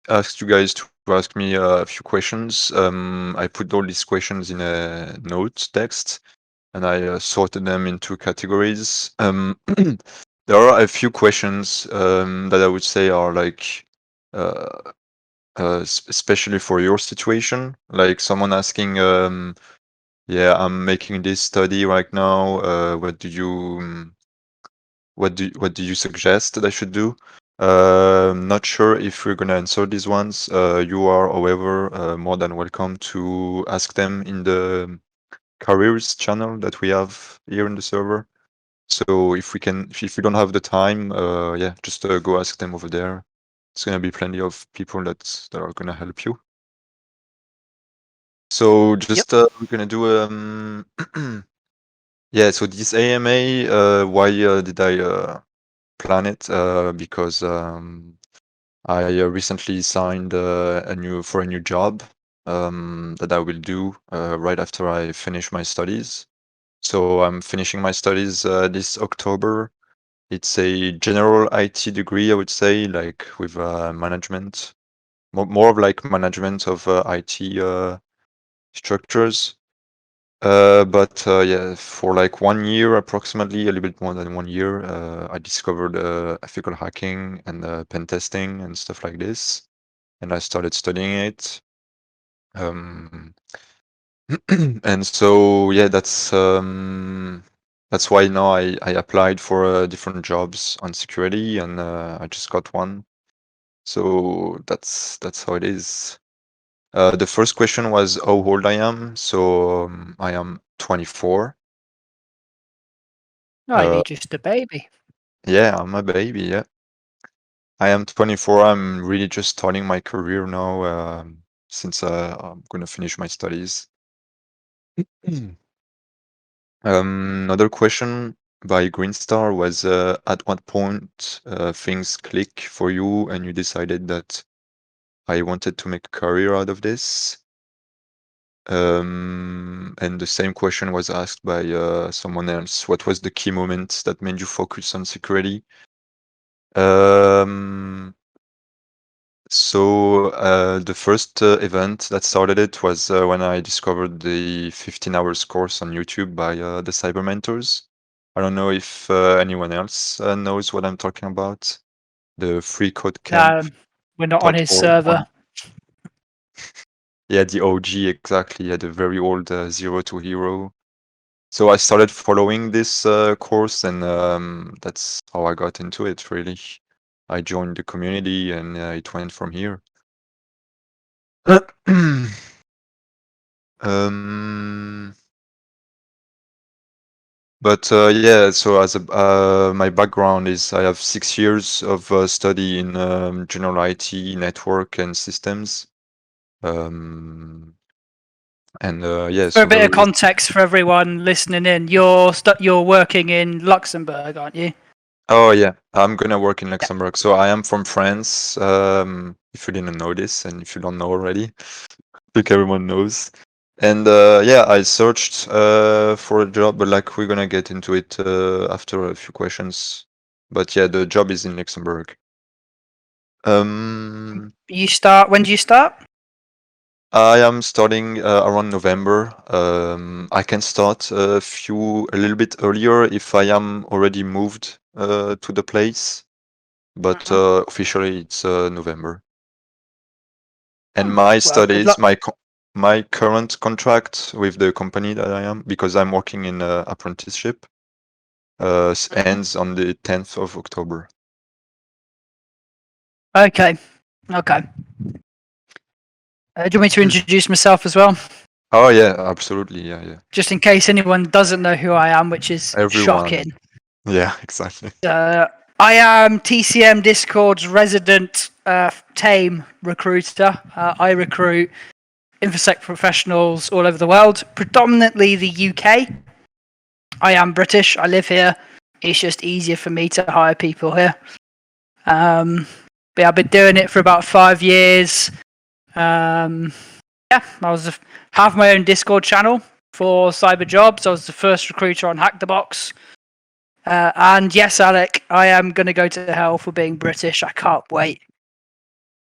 asked you guys to ask me a few questions. I put all these questions in a note text, and I sorted them into categories. There are a few questions that I would say are like, especially for your situation, like someone asking, "Yeah, I'm making this study right now. What do you suggest that I should do?" Not sure if we're gonna answer these ones. You are, however, more than welcome to ask them in the careers channel that we have here in the server. So if we don't have the time, yeah, just go ask them over there. It's gonna be plenty of people that are gonna help you. So Yep. just we're gonna do yeah. So this AMA, why did I plan it? Because I recently signed a new job that I will do right after I finish my studies. So I'm finishing my studies this October. It's a general IT degree, I would say, like with management, more of like management of IT structures. But yeah, for like 1 year approximately, a little bit more than 1 year, I discovered ethical hacking and pen testing and stuff like this, and I started studying it. Um, and so yeah, that's why now I applied for different jobs on security, and I just got one. So that's how it is. The first question was how old I am. So I am 24. Oh, Uh, you're just a baby. yeah, I'm a baby. Yeah, I am 24. I'm really just starting my career now, since I'm gonna finish my studies. Another question by Greenstar was, at what point things click for you and you decided that I wanted to make a career out of this? And the same question was asked by someone else. What was the key moment that made you focus on security? Um, the first event that started it was when I discovered the 15 hours course on YouTube by the Cyber Mentors. I don't know if anyone else knows what I'm talking about. The free code camp No, we're not on taught his all server. on, yeah, the OG exactly, yeah, the very old Zero to Hero. So I started following this course, and that's how I got into it, really. I joined the community, and it went from here. Um, but yeah, so my background is I have 6 years of study in general IT, network, and systems. Um, and yeah, For a so bit very of context for everyone listening in, you're working in Luxembourg, aren't you? Oh yeah, I'm gonna work in Yeah. Luxembourg. So I am from France. If you didn't know this, and if you don't know already, I think everyone knows. And yeah, I searched for a job, but like we're gonna get into it after a few questions. But yeah, the job is in Luxembourg. Um, When do you start? I am starting around November. I can start a little bit earlier if I am already moved to the place. But Mhm. officially it's November. And Hmm. my Well, good studies, luck. my current contract with the company that I am, because I'm working in apprenticeship, Mhm. ends on the 10th of October. Okay. Okay. Do you want me to introduce myself as well? Oh yeah, absolutely. Yeah, yeah. Just in case anyone doesn't know who I am, which is Everyone. shocking. Yeah, exactly. Uh, I am TCM Discord's resident tame recruiter. I recruit InfoSec professionals all over the world, predominantly the UK. I am British. I live here. It's just easier for me to hire people here. But I've been doing it for about 5 years. Um, yeah, have my own Discord channel for cyber jobs. I was the first recruiter on Hack the Box. And yes, Alec, I am going to go to hell for being British. I can't wait.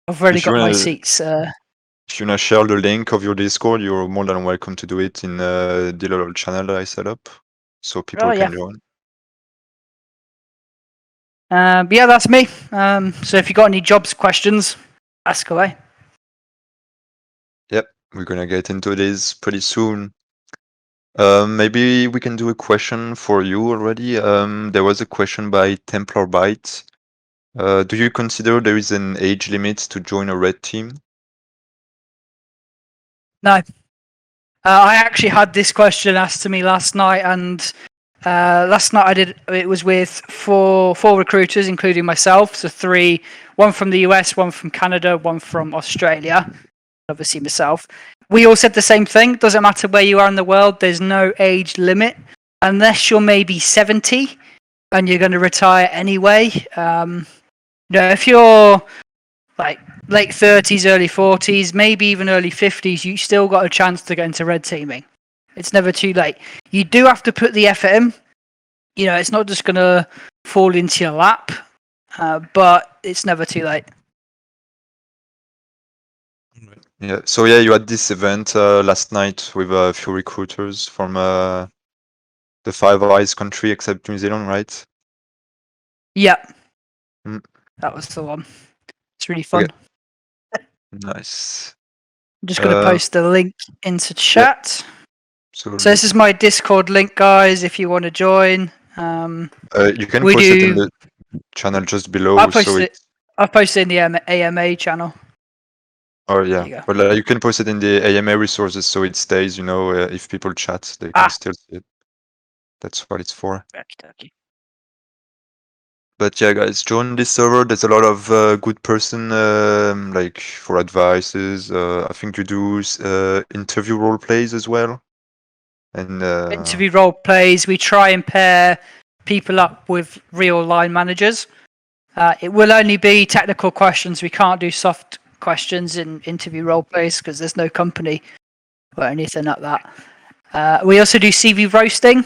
I've already If you got my wanna seats. if you wanna share the link of your Discord, you're more than welcome to do it in the little channel that I set up, so people Yeah. can join. But yeah, that's me. So if you got any jobs questions, ask away. Yep, we're gonna get into this pretty soon. Maybe we can do a question for you already. There was a question by Templar Byte. Do you consider there is an age limit to join a red team? No. I actually had this question asked to me last night, and last night it was with four recruiters, including myself. So three, one from the US, one from Canada, one from Australia, obviously myself. We all said the same thing. Doesn't matter where you are in the world, there's no age limit unless you're maybe 70 and you're going to retire anyway. If you're like late 30s, early 40s, maybe even early 50s, you still got a chance to get into red teaming. It's never too late. You do have to put the effort in. It's not just going to fall into your lap, but it's never too late. Yeah. So yeah, you had this event last night with a few recruiters from the Five Eyes country, except New Zealand, right? Yep. Mm. That was the one. It's really fun. Okay. Nice. I'm just going to post the link into chat. So this is my Discord link, guys, if you want to join. you can post it in the channel just below. I'll post it in the AMA channel. Oh yeah, but you can post it in the AMA resources so it stays. If people chat, they can still see it. That's what it's for. Okay. But yeah, guys, join this server. There's a lot of good person like for advices. I think you do interview role plays as well. And interview role plays. We try and pair people up with real line managers. It will only be technical questions. We can't do soft questions in interview role plays because there's no company or anything like that. We also do CV roasting.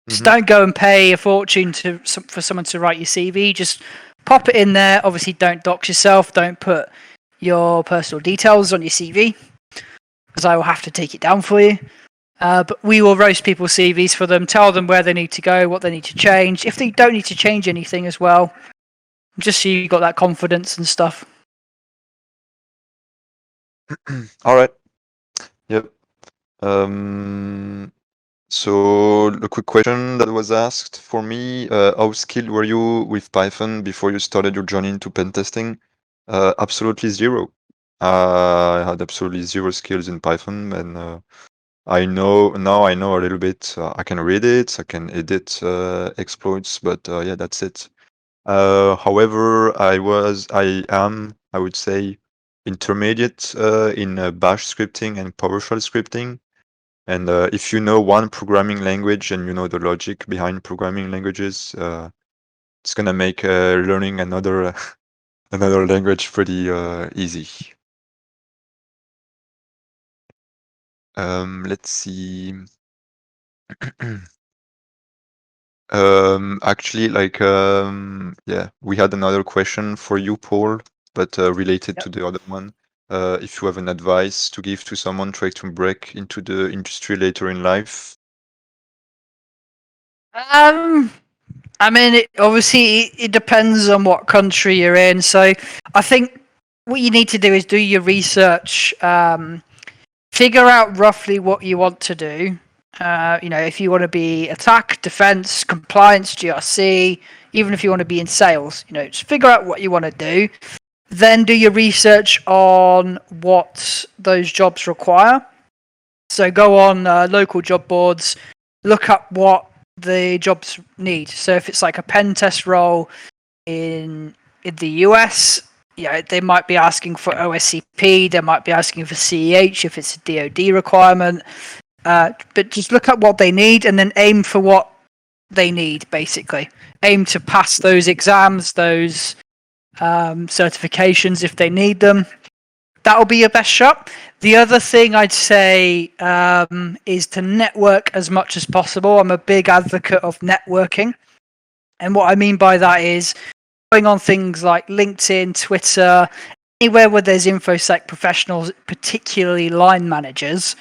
Just don't go and pay a fortune for someone to write your CV. Just pop it in there. Obviously, don't dox yourself. Don't put your personal details on your CV because I will have to take it down for you. But we will roast people's CVs for them, tell them where they need to go, what they need to change. If they don't need to change anything as well, just so you got that confidence and stuff. All right. Yep. So a quick question that was asked for me, how skilled were you with Python before you started your journey into pen testing? Absolutely zero. I had absolutely zero skills in Python, and I know a little bit. I can read it, I can edit exploits, but yeah, that's it. However, I would say, intermediate in Bash scripting and PowerShell scripting. And if you know one programming language and you know the logic behind programming languages, it's gonna make learning another another language pretty easy. Let's see. Actually, yeah, we had another question for you, Paul, but related to the other one. If you have an advice to give to someone trying to break into the industry later in life. I mean, it depends on what country you're in. So I think what you need to do is do your research, figure out roughly what you want to do. If you want to be attack, defense, compliance, GRC, even if you want to be in sales, just figure out what you want to do. Then do your research on what those jobs require. So go on local job boards, look up what the jobs need. So if it's like a pen test role in the US, they might be asking for OSCP, they might be asking for CEH if it's a DoD requirement. But just look at what they need and then aim for what they need, basically. Aim to pass those exams, those certifications if they need them. That'll be your best shot. The other thing I'd say is to network as much as possible. I'm a big advocate of networking. And what I mean by that is going on things like LinkedIn, Twitter, anywhere where there's infosec professionals, particularly line managers,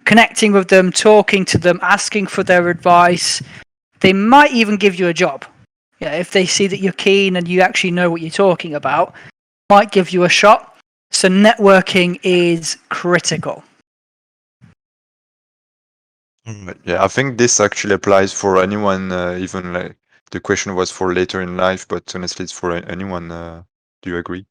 connecting with them, talking to them, asking for their advice. They might even give you a job. Yeah, if they see that you're keen and you actually know what you're talking about, might give you a shot. So networking is critical. Yeah, I think this actually applies for anyone, even like the question was for later in life, but honestly, it's for anyone. Do you agree?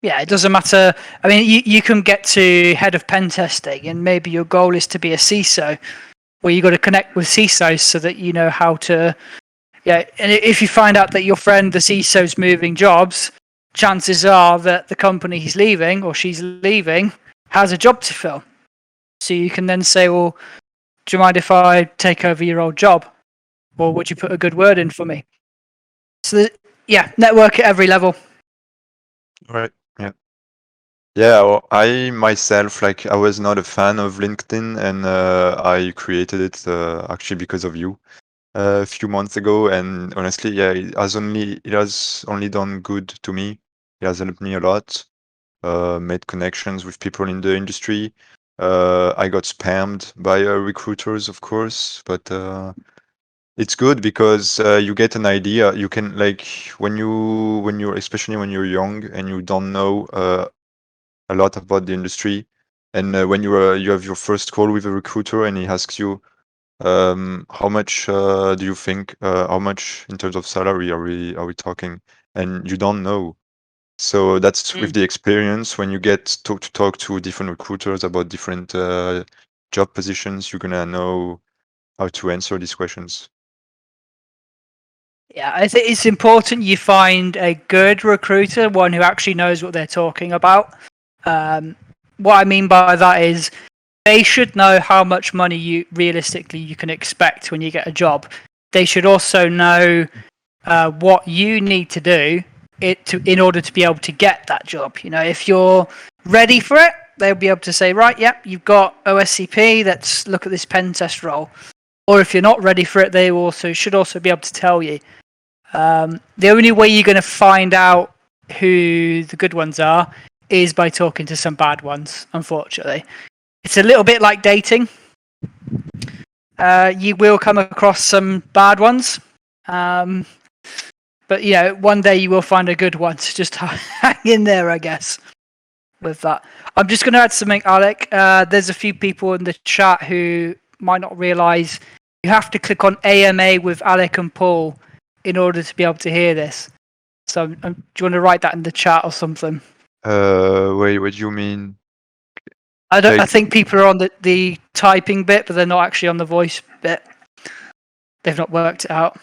Yeah, it doesn't matter. I mean, you can get to head of pen testing, and maybe your goal is to be a CISO, where you got to connect with CISOs so that you know how to. Yeah, and if you find out that your friend, the CISO's moving jobs, chances are that the company he's leaving or she's leaving has a job to fill. So you can then say, well, do you mind if I take over your old job? Or would you put a good word in for me? So, yeah, network at every level. Right. Yeah. Yeah. Well, I myself, like, I was not a fan of LinkedIn, and I created it actually because of you a few months ago. And honestly, yeah, it has only done good to me. It has helped me a lot. Made connections with people in the industry. I got spammed by recruiters, of course, but it's good because you get an idea. You can, like, when you're especially when you're young and you don't know a lot about the industry, and when you have your first call with a recruiter and he asks you, how much do you think? How much in terms of salary are we talking? And you don't know. So that's with the experience. When you get to talk to different recruiters about different job positions, you're gonna know how to answer these questions. Yeah, I think it's important you find a good recruiter, one who actually knows what they're talking about. What I mean by that is they should know how much money you realistically you can expect when you get a job. They should also know what you need to do in order to be able to get that job. You know, if you're ready for it, they'll be able to say, right, yep, you've got OSCP. Let's look at this pen test role. Or if you're not ready for it, they should also be able to tell you. The only way you're going to find out who the good ones are is by talking to some bad ones, unfortunately. It's a little bit like dating. You will come across some bad ones. But, you know, one day you will find a good one. So just hang in there, I guess, with that. I'm just going to add something, Alek. There's a few people in the chat who might not realise you have to click on AMA with Alek and Paul in order to be able to hear this. So do you want to write that in the chat or something? Wait, what do you mean? I think people are on the typing bit, but they're not actually on the voice bit. They've not worked it out.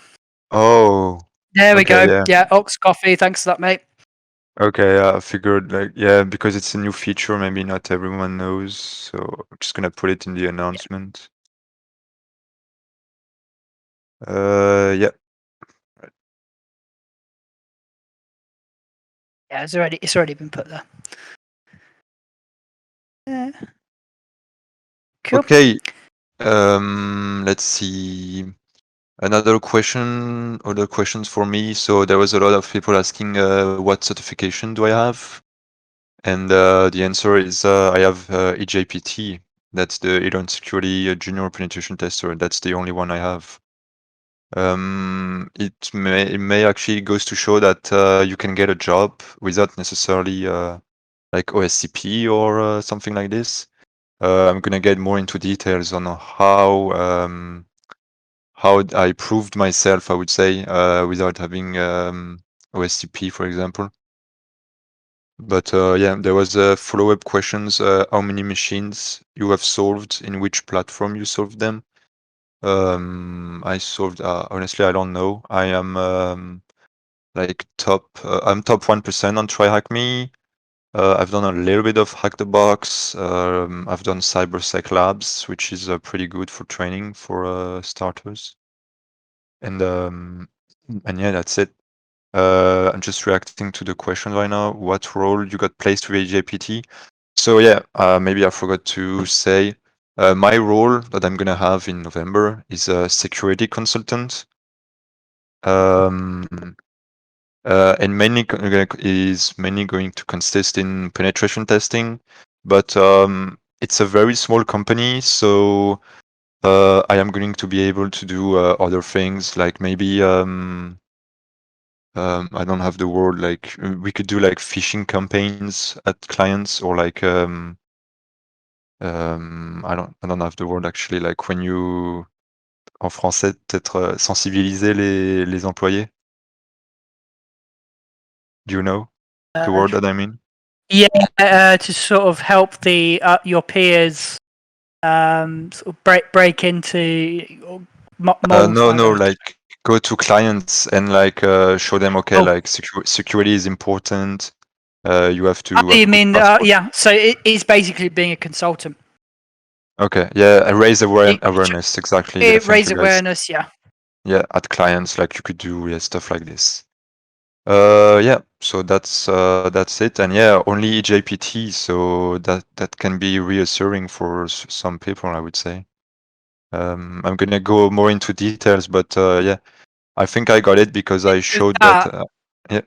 Oh, There we okay, go. Yeah, Ox Coffee. Thanks for that, mate. okay. I figured, like, yeah, because it's a new feature, maybe not everyone knows. So I'm just gonna put it in the announcement. Yeah. Yeah, it's already been put there. Yeah. Cool. Okay. Let's see. Other questions for me. So there was a lot of people asking, what certification do I have? And the answer is I have EJPT. That's the Elon Security Junior Penetration Tester. That's the only one I have. It may actually goes to show that you can get a job without necessarily like OSCP or something like this. I'm gonna get more into details on how I proved myself, I would say, without having OSCP, for example. But yeah, there was follow-up questions. How many machines you have solved, in which platform you solved them? I solved, honestly, I don't know. I am like I'm top 1% on TryHackMe. I've done a little bit of Hack the Box. I've done CyberSec Labs, which is pretty good for training for starters. And yeah, that's it. I'm just reacting to the question right now. What role you got placed with AJPT? So yeah, maybe I forgot to say, my role that I'm gonna have in November is a security consultant. and mainly is mainly going to consist in penetration testing, but it's a very small company, so I am going to be able to do other things like maybe I don't have the word, like we could do like phishing campaigns at clients, or like I don't have the word actually, like when you, en français peut-être sensibiliser les employés. Do you know the word that I mean? Yeah, to sort of help the your peers sort of break into mold. No, like go to clients and like show them, okay, Oh, like security is important. You have to have you a good mean password. yeah? So it is basically being a consultant. Okay, yeah, and raise awareness, exactly. Yeah, thank Raise you guys. awareness, yeah. Yeah, at clients, like you could do stuff like this. Yeah, so that's it, and yeah, only JPT, so that can be reassuring for some people, I would say. I'm gonna go more into details, but yeah, I think I got it because I With showed that. that,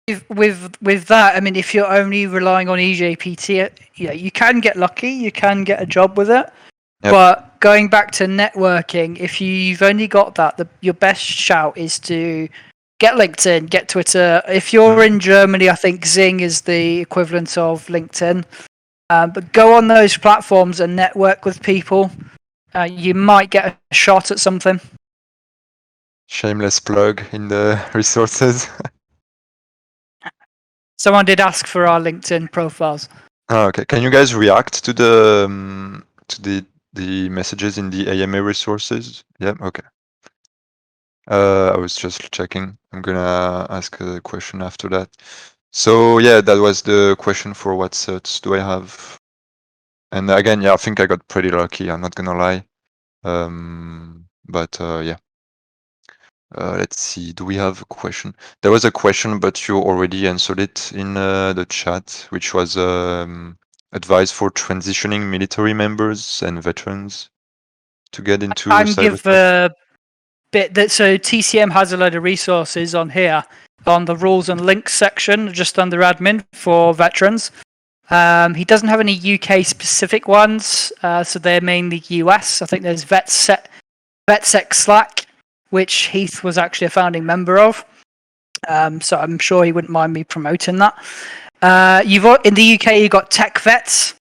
Yeah, with that, I mean, if you're only relying on EJPT, yeah, you can get lucky, you can get a job with it. yep. But going back to networking, if you've only got that, your best shout is to get LinkedIn, get Twitter. If you're in Germany, I think Xing is the equivalent of LinkedIn. But go on those platforms and network with people. You might get a shot at something. Shameless plug in the resources. Someone did ask for our LinkedIn profiles. Oh, okay, can you guys react to the messages in the AMA resources? Yeah, okay. I was just checking. I'm gonna ask a question after that. So yeah, that was the question for what certs do I have. And again, yeah, I think I got pretty lucky. I'm not gonna lie. But yeah. Let's see. Do we have a question? There was a question, but you already answered it in the chat, which was advice for transitioning military members and veterans to get into I'm give cybersecurity. a bit that so TCM has a load of resources on here on the rules and links section, just under admin for veterans. He doesn't have any UK specific ones, so they're mainly US. I think there's VetSec Slack, which Heath was actually a founding member of. So I'm sure he wouldn't mind me promoting that. You've got, in the UK, you've got Tech Vets,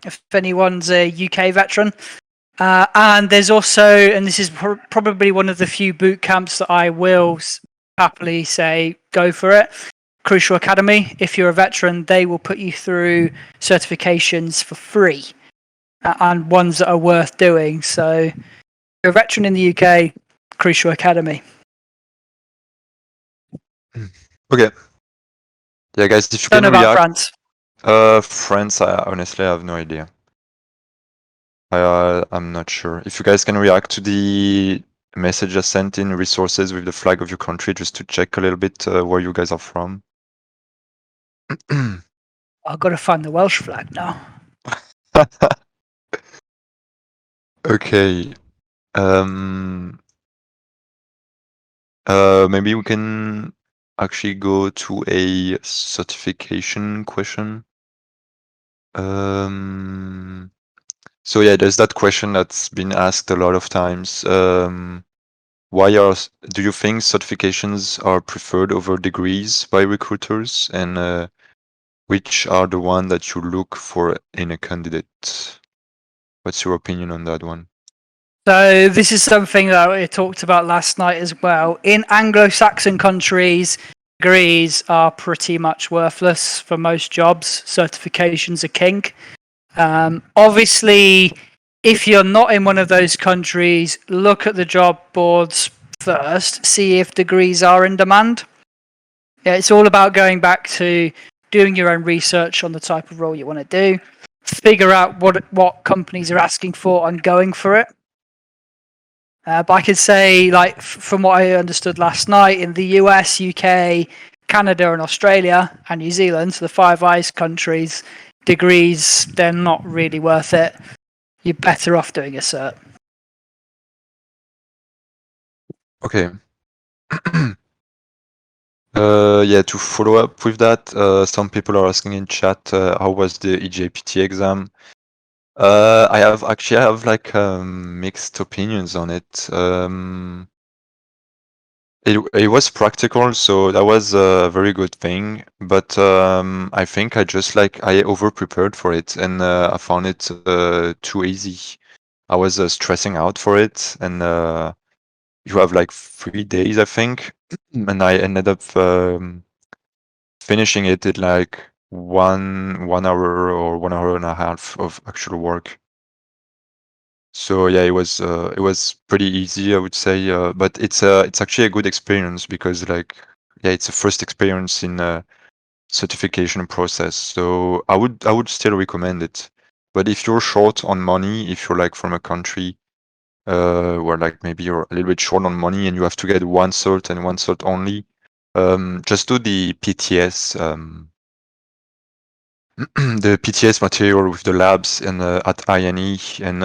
if anyone's a UK veteran. And there's also, and this is probably one of the few boot camps that I will happily say go for it. Crucial Academy. If you're a veteran, they will put you through certifications for free, and ones that are worth doing. So, if you're a veteran in the UK, Crucial Academy. Okay. Yeah, guys, if you Don't can know about react. France. France, I honestly have no idea. I'm not sure. If you guys can react to the message I sent in resources with the flag of your country, just to check a little bit where you guys are from. I've got to find the Welsh flag now. Okay. Maybe we can actually go to a certification question. So yeah, there's that question that's been asked a lot of times. Do you think certifications are preferred over degrees by recruiters, and which are the one that you look for in a candidate? What's your opinion on that one? So this is something that I talked about last night as well. In Anglo-Saxon countries, degrees are pretty much worthless for most jobs. Certifications are king. Obviously, if you're not in one of those countries, look at the job boards first, see if degrees are in demand. Yeah, it's all about going back to doing your own research on the type of role you want to do, figure out what companies are asking for and going for it. But I could say, like, from what I understood last night, in the US, UK, Canada, and Australia, and New Zealand, so the Five Eyes countries, degrees, they're not really worth it. You're better off doing a cert. Okay. Yeah, to follow up with that, some people are asking in chat, how was the EJPT exam? I have like mixed opinions on it. It was practical, so that was a very good thing. But I think I over prepared for it, and I found it too easy. I was stressing out for it, and you have like 3 days, I think, and I ended up finishing it in like 1 hour or 1 hour and a half of actual work. So yeah, it was pretty easy, I would say. But it's actually a good experience because like yeah, it's a first experience in a certification process. So I would still recommend it. But if you're short on money, if you're like from a country where like maybe you're a little bit short on money and you have to get one cert and one cert only, just do the PTS. The PTS material with the labs and at INE, and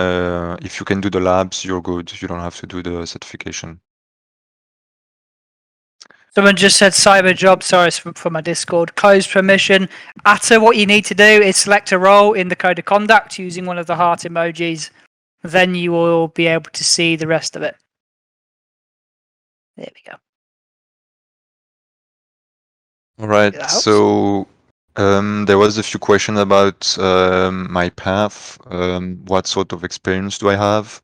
if you can do the labs, you're good. You don't have to do the certification. Someone just said cyber job. Sorry, it's from my Discord. Closed permission. Atta, what you need to do is select a role in the code of conduct using one of the heart emojis. Then you will be able to see the rest of it. There we go. All right. That helps. So there was a few questions about my path. What sort of experience do I have?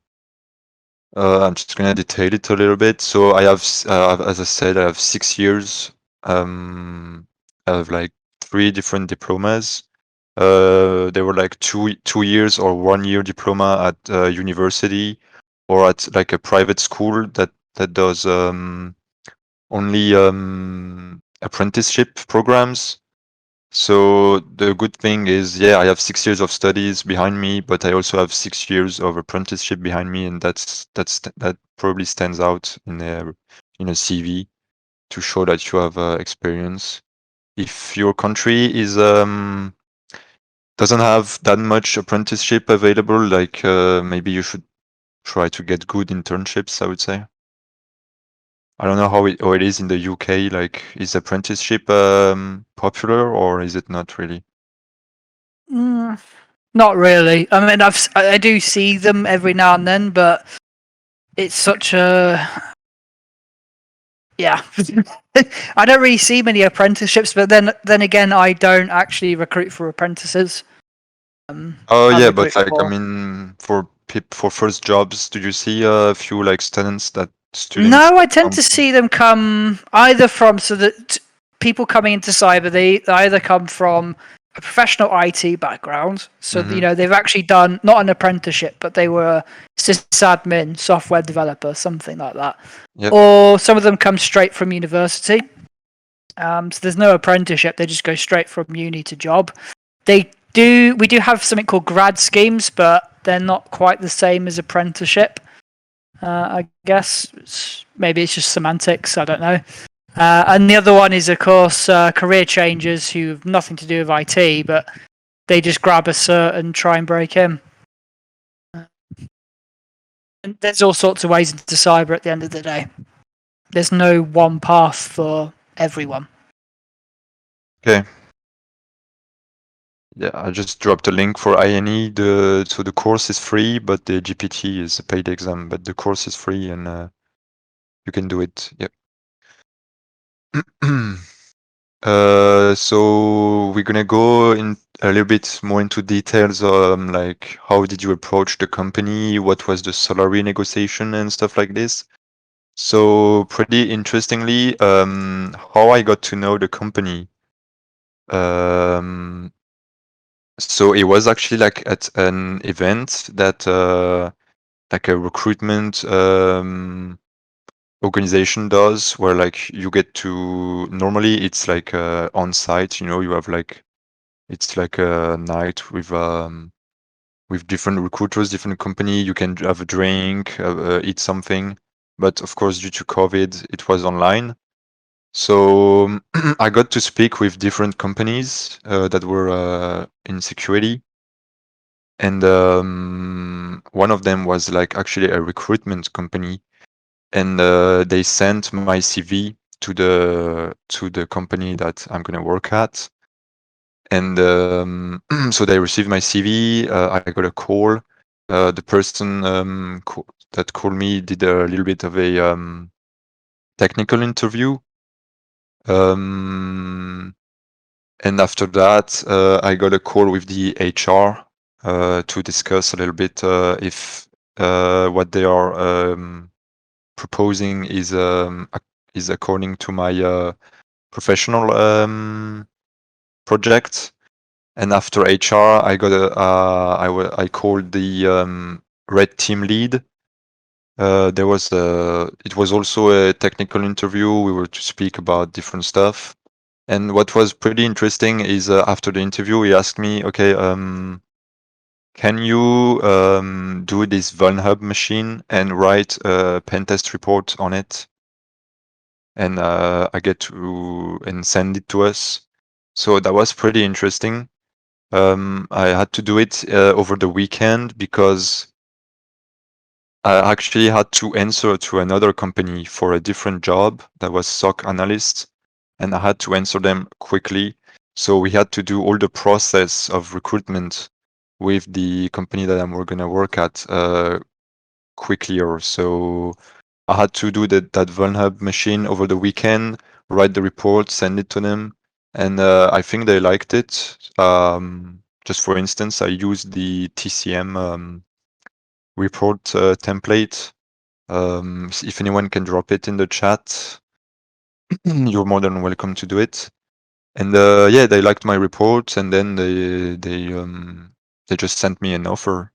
I'm just gonna detail it a little bit. So I have, as I said, I have 6 years. I have like 3 different diplomas. They were like 2 years or 1 year diploma at university or at like a private school that does only apprenticeship programs. So the good thing is, yeah, I have 6 years of studies behind me, but I also have 6 years of apprenticeship behind me, and that probably stands out in a CV to show that you have experience. If your country is doesn't have that much apprenticeship available, like maybe you should try to get good internships, I would say. I don't know how it is in the UK. Like, is apprenticeship popular or is it not really? Not really. I mean, I do see them every now and then, but it's such a yeah. I don't really see many apprenticeships, but then again, I don't actually recruit for apprentices. Oh I yeah, but recruit like I for. mean, for first jobs, do you see a few like students No, I tend come to from? see them come either from people coming into cyber. They either come from a professional IT background, so Mm-hmm. they've actually done not an apprenticeship, but they were a sysadmin, software developer, something like that. Yep. Or some of them come straight from university. So there's no apprenticeship; they just go straight from uni to job. We do have something called grad schemes, but they're not quite the same as apprenticeship. I guess maybe it's just semantics. I don't know. And the other one is, of course, career changers who have nothing to do with IT, but they just grab a cert and try and break in. And there's all sorts of ways into cyber at the end of the day. There's no one path for everyone. Okay. Yeah, I just dropped a link for INE. So the course is free, but the GPT is a paid exam. But the course is free, and you can do it. Yep. So we're gonna go in a little bit more into details, like how did you approach the company, what was the salary negotiation and stuff like this. So pretty interestingly, how I got to know the company. Um, so it was actually like at an event that like a recruitment organization does, where like you get to normally it's like on site, you have like it's like a night with different recruiters, different company. You can have a drink, eat something. But of course, due to COVID, it was online. So I got to speak with different companies that were in security. And one of them was like actually a recruitment company. And they sent my CV to the company that I'm gonna work at. And so they received my CV. I got a call. The person that called me did a little bit of a technical interview. And after that, I got a call with the HR to discuss a little bit if what they are proposing is according to my professional project. And after HR, I got I called the red team lead. It was also a technical interview. We were to speak about different stuff. And what was pretty interesting is after the interview, he asked me, okay, can you do this VulnHub machine and write a pen test report on it? And I get to and send it to us. So that was pretty interesting. I had to do it over the weekend because I actually had to answer to another company for a different job that was SOC analyst, and I had to answer them quickly. So we had to do all the process of recruitment with the company that I'm going to work at quicklier. So I had to do that VulnHub machine over the weekend, write the report, send it to them, and I think they liked it. Just for instance, I used the TCM report template. If anyone can drop it in the chat, you're more than welcome to do it. And yeah, they liked my report, and then they just sent me an offer.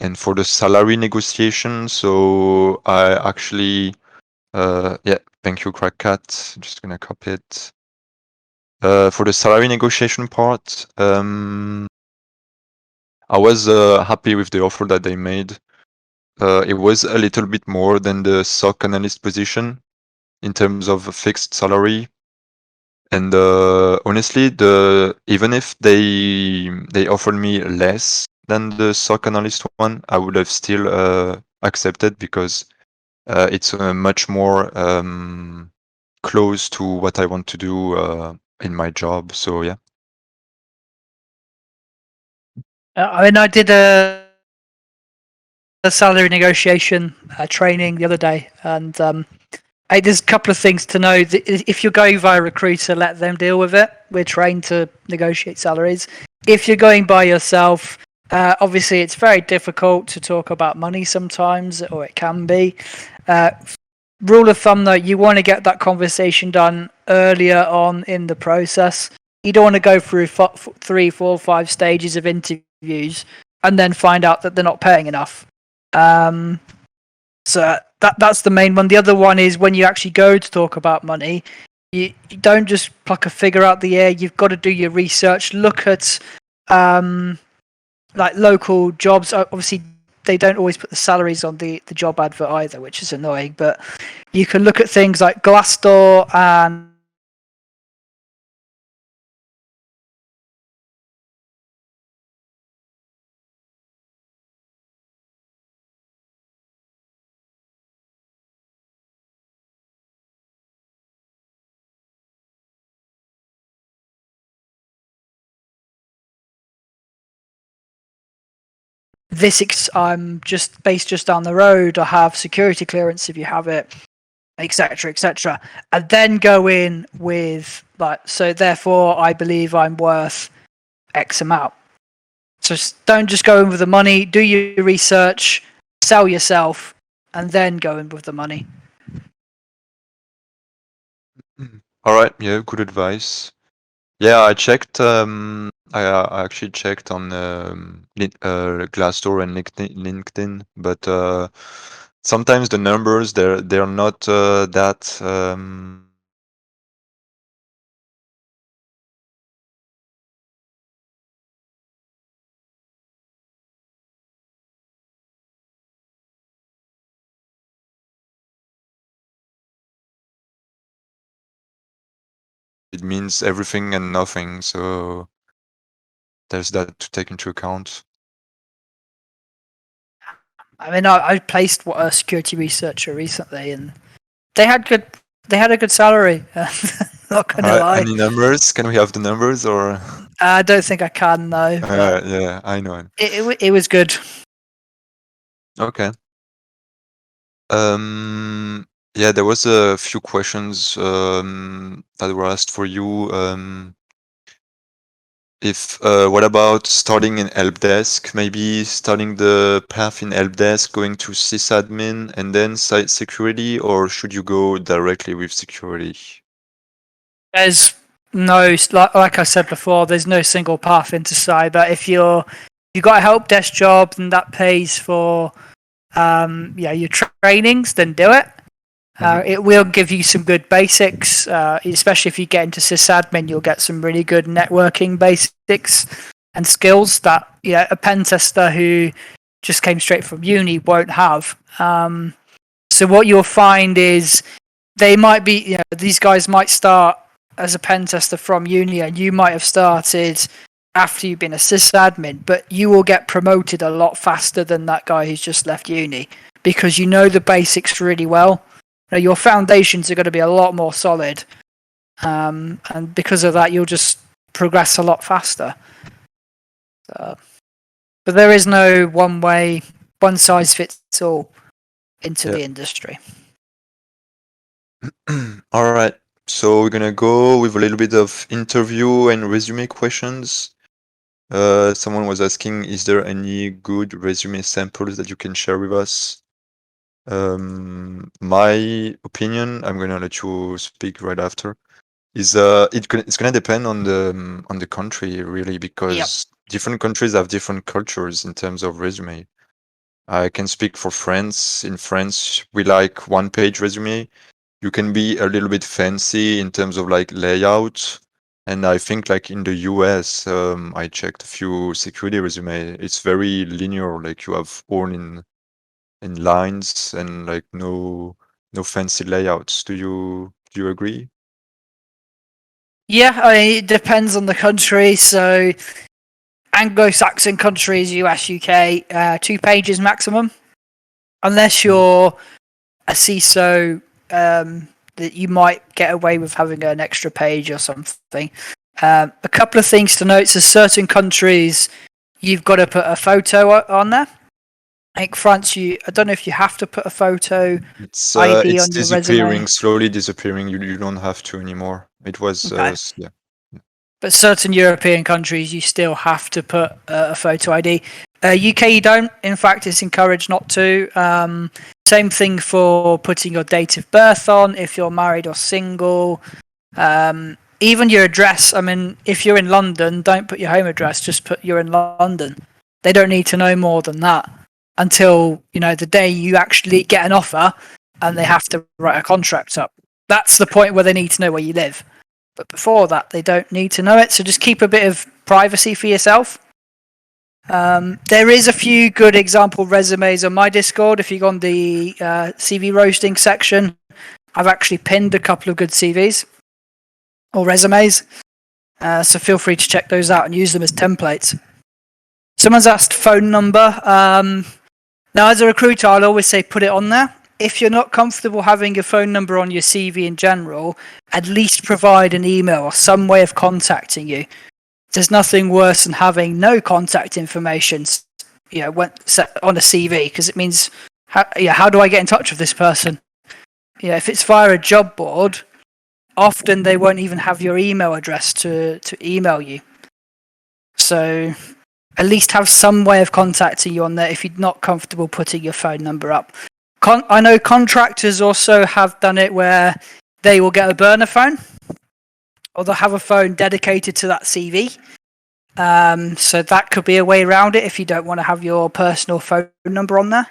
And for the salary negotiation, so I actually, yeah, thank you, Crackcat. Just gonna copy it. For the salary negotiation part, I was happy with the offer that they made. It was a little bit more than the SOC analyst position in terms of a fixed salary. And honestly, even if they offered me less than the SOC analyst one, I would have still accepted because it's much more close to what I want to do in my job. So yeah. I mean, I did a salary negotiation training the other day, and there's a couple of things to know. If you're going via a recruiter, let them deal with it. We're trained to negotiate salaries. If you're going by yourself, obviously it's very difficult to talk about money sometimes, or it can be. Rule of thumb though, you want to get that conversation done earlier on in the process. You don't want to go through 3, 4, 5 stages of interviews and then find out that they're not paying enough. So that's the main one. The other one is when you actually go to talk about money, you don't just pluck a figure out the air. You've got to do your research. Look at like local jobs. Obviously, they don't always put the salaries on the job advert either, which is annoying. But you can look at things like Glassdoor and this. I'm just based just down the road. I have security clearance if you have it, etc., etc., and then go in with like. So therefore, I believe I'm worth X amount. So don't just go in with the money. Do your research, sell yourself, and then go in with the money. All right. Yeah, good advice. Yeah, I checked. I actually checked on Glassdoor and LinkedIn, but sometimes the numbers they're not that. It means everything and nothing, so there's that to take into account. I mean, I placed a security researcher recently, and They had a good salary. Not gonna lie. Any numbers? Can we have the numbers or? I don't think I can though. But Yeah, I know. it was good. Okay. Yeah, there was a few questions that were asked for you. What about starting in help desk? Maybe starting the path in help desk, going to sysadmin and then site security, or should you go directly with security? There's no, like I said before, there's no single path into cyber. If you got a help desk job and that pays for your trainings, then do it. It will give you some good basics, especially if you get into sysadmin. You'll get some really good networking basics and skills that a pen tester who just came straight from uni won't have. So what you'll find is they might be, these guys might start as a pen tester from uni, and you might have started after you've been a sysadmin, but you will get promoted a lot faster than that guy who's just left uni because you know the basics really well. Your foundations are going to be a lot more solid, and because of that, you'll just progress a lot faster. But there is no one size fits all into the industry. All right. So we're gonna go with a little bit of interview and resume questions. Someone was asking, is there any good resume samples that you can share with us? My opinion, I'm gonna let you speak right after, is it's gonna depend on the country really, because different countries have different cultures in terms of resume. I can speak for France. In France, we like one-page resume. You can be a little bit fancy in terms of like layout. And I think like in the US, I checked a few security resume. It's very linear, like you have all in lines and like no fancy layouts. Do you agree? Yeah, it depends on the country. So Anglo-Saxon countries, US, UK, 2 pages maximum, unless you're a CISO. That you might get away with having an extra page or something. A couple of things to note: so certain countries, you've got to put a photo on there. Like France, I don't know if you have to put a photo It's ID on your disappearing, resume. slowly disappearing. You don't have to anymore. It was Okay. yeah. But certain European countries, you still have to put a photo ID. UK, you don't. In fact, it's encouraged not to. Same thing for putting your date of birth on, if you're married or single. Even your address. I mean, if you're in London, don't put your home address. Just put you're in London. They don't need to know more than that until the day you actually get an offer and they have to write a contract up. That's the point where they need to know where you live. But before that, they don't need to know it. So just keep a bit of privacy for yourself. There is a few good example resumes on my Discord. If you go on the CV roasting section, I've actually pinned a couple of good CVs or resumes. So feel free to check those out and use them as templates. Someone's asked phone number. Now, as a recruiter, I'll always say put it on there. If you're not comfortable having your phone number on your CV in general, at least provide an email or some way of contacting you. There's nothing worse than having no contact information, set on a CV, because it means, how do I get in touch with this person? If it's via a job board, often they won't even have your email address to email you. So at least have some way of contacting you on there if you're not comfortable putting your phone number up. I know contractors also have done it where they will get a burner phone, or they'll have a phone dedicated to that CV. So that could be a way around it if you don't want to have your personal phone number on there.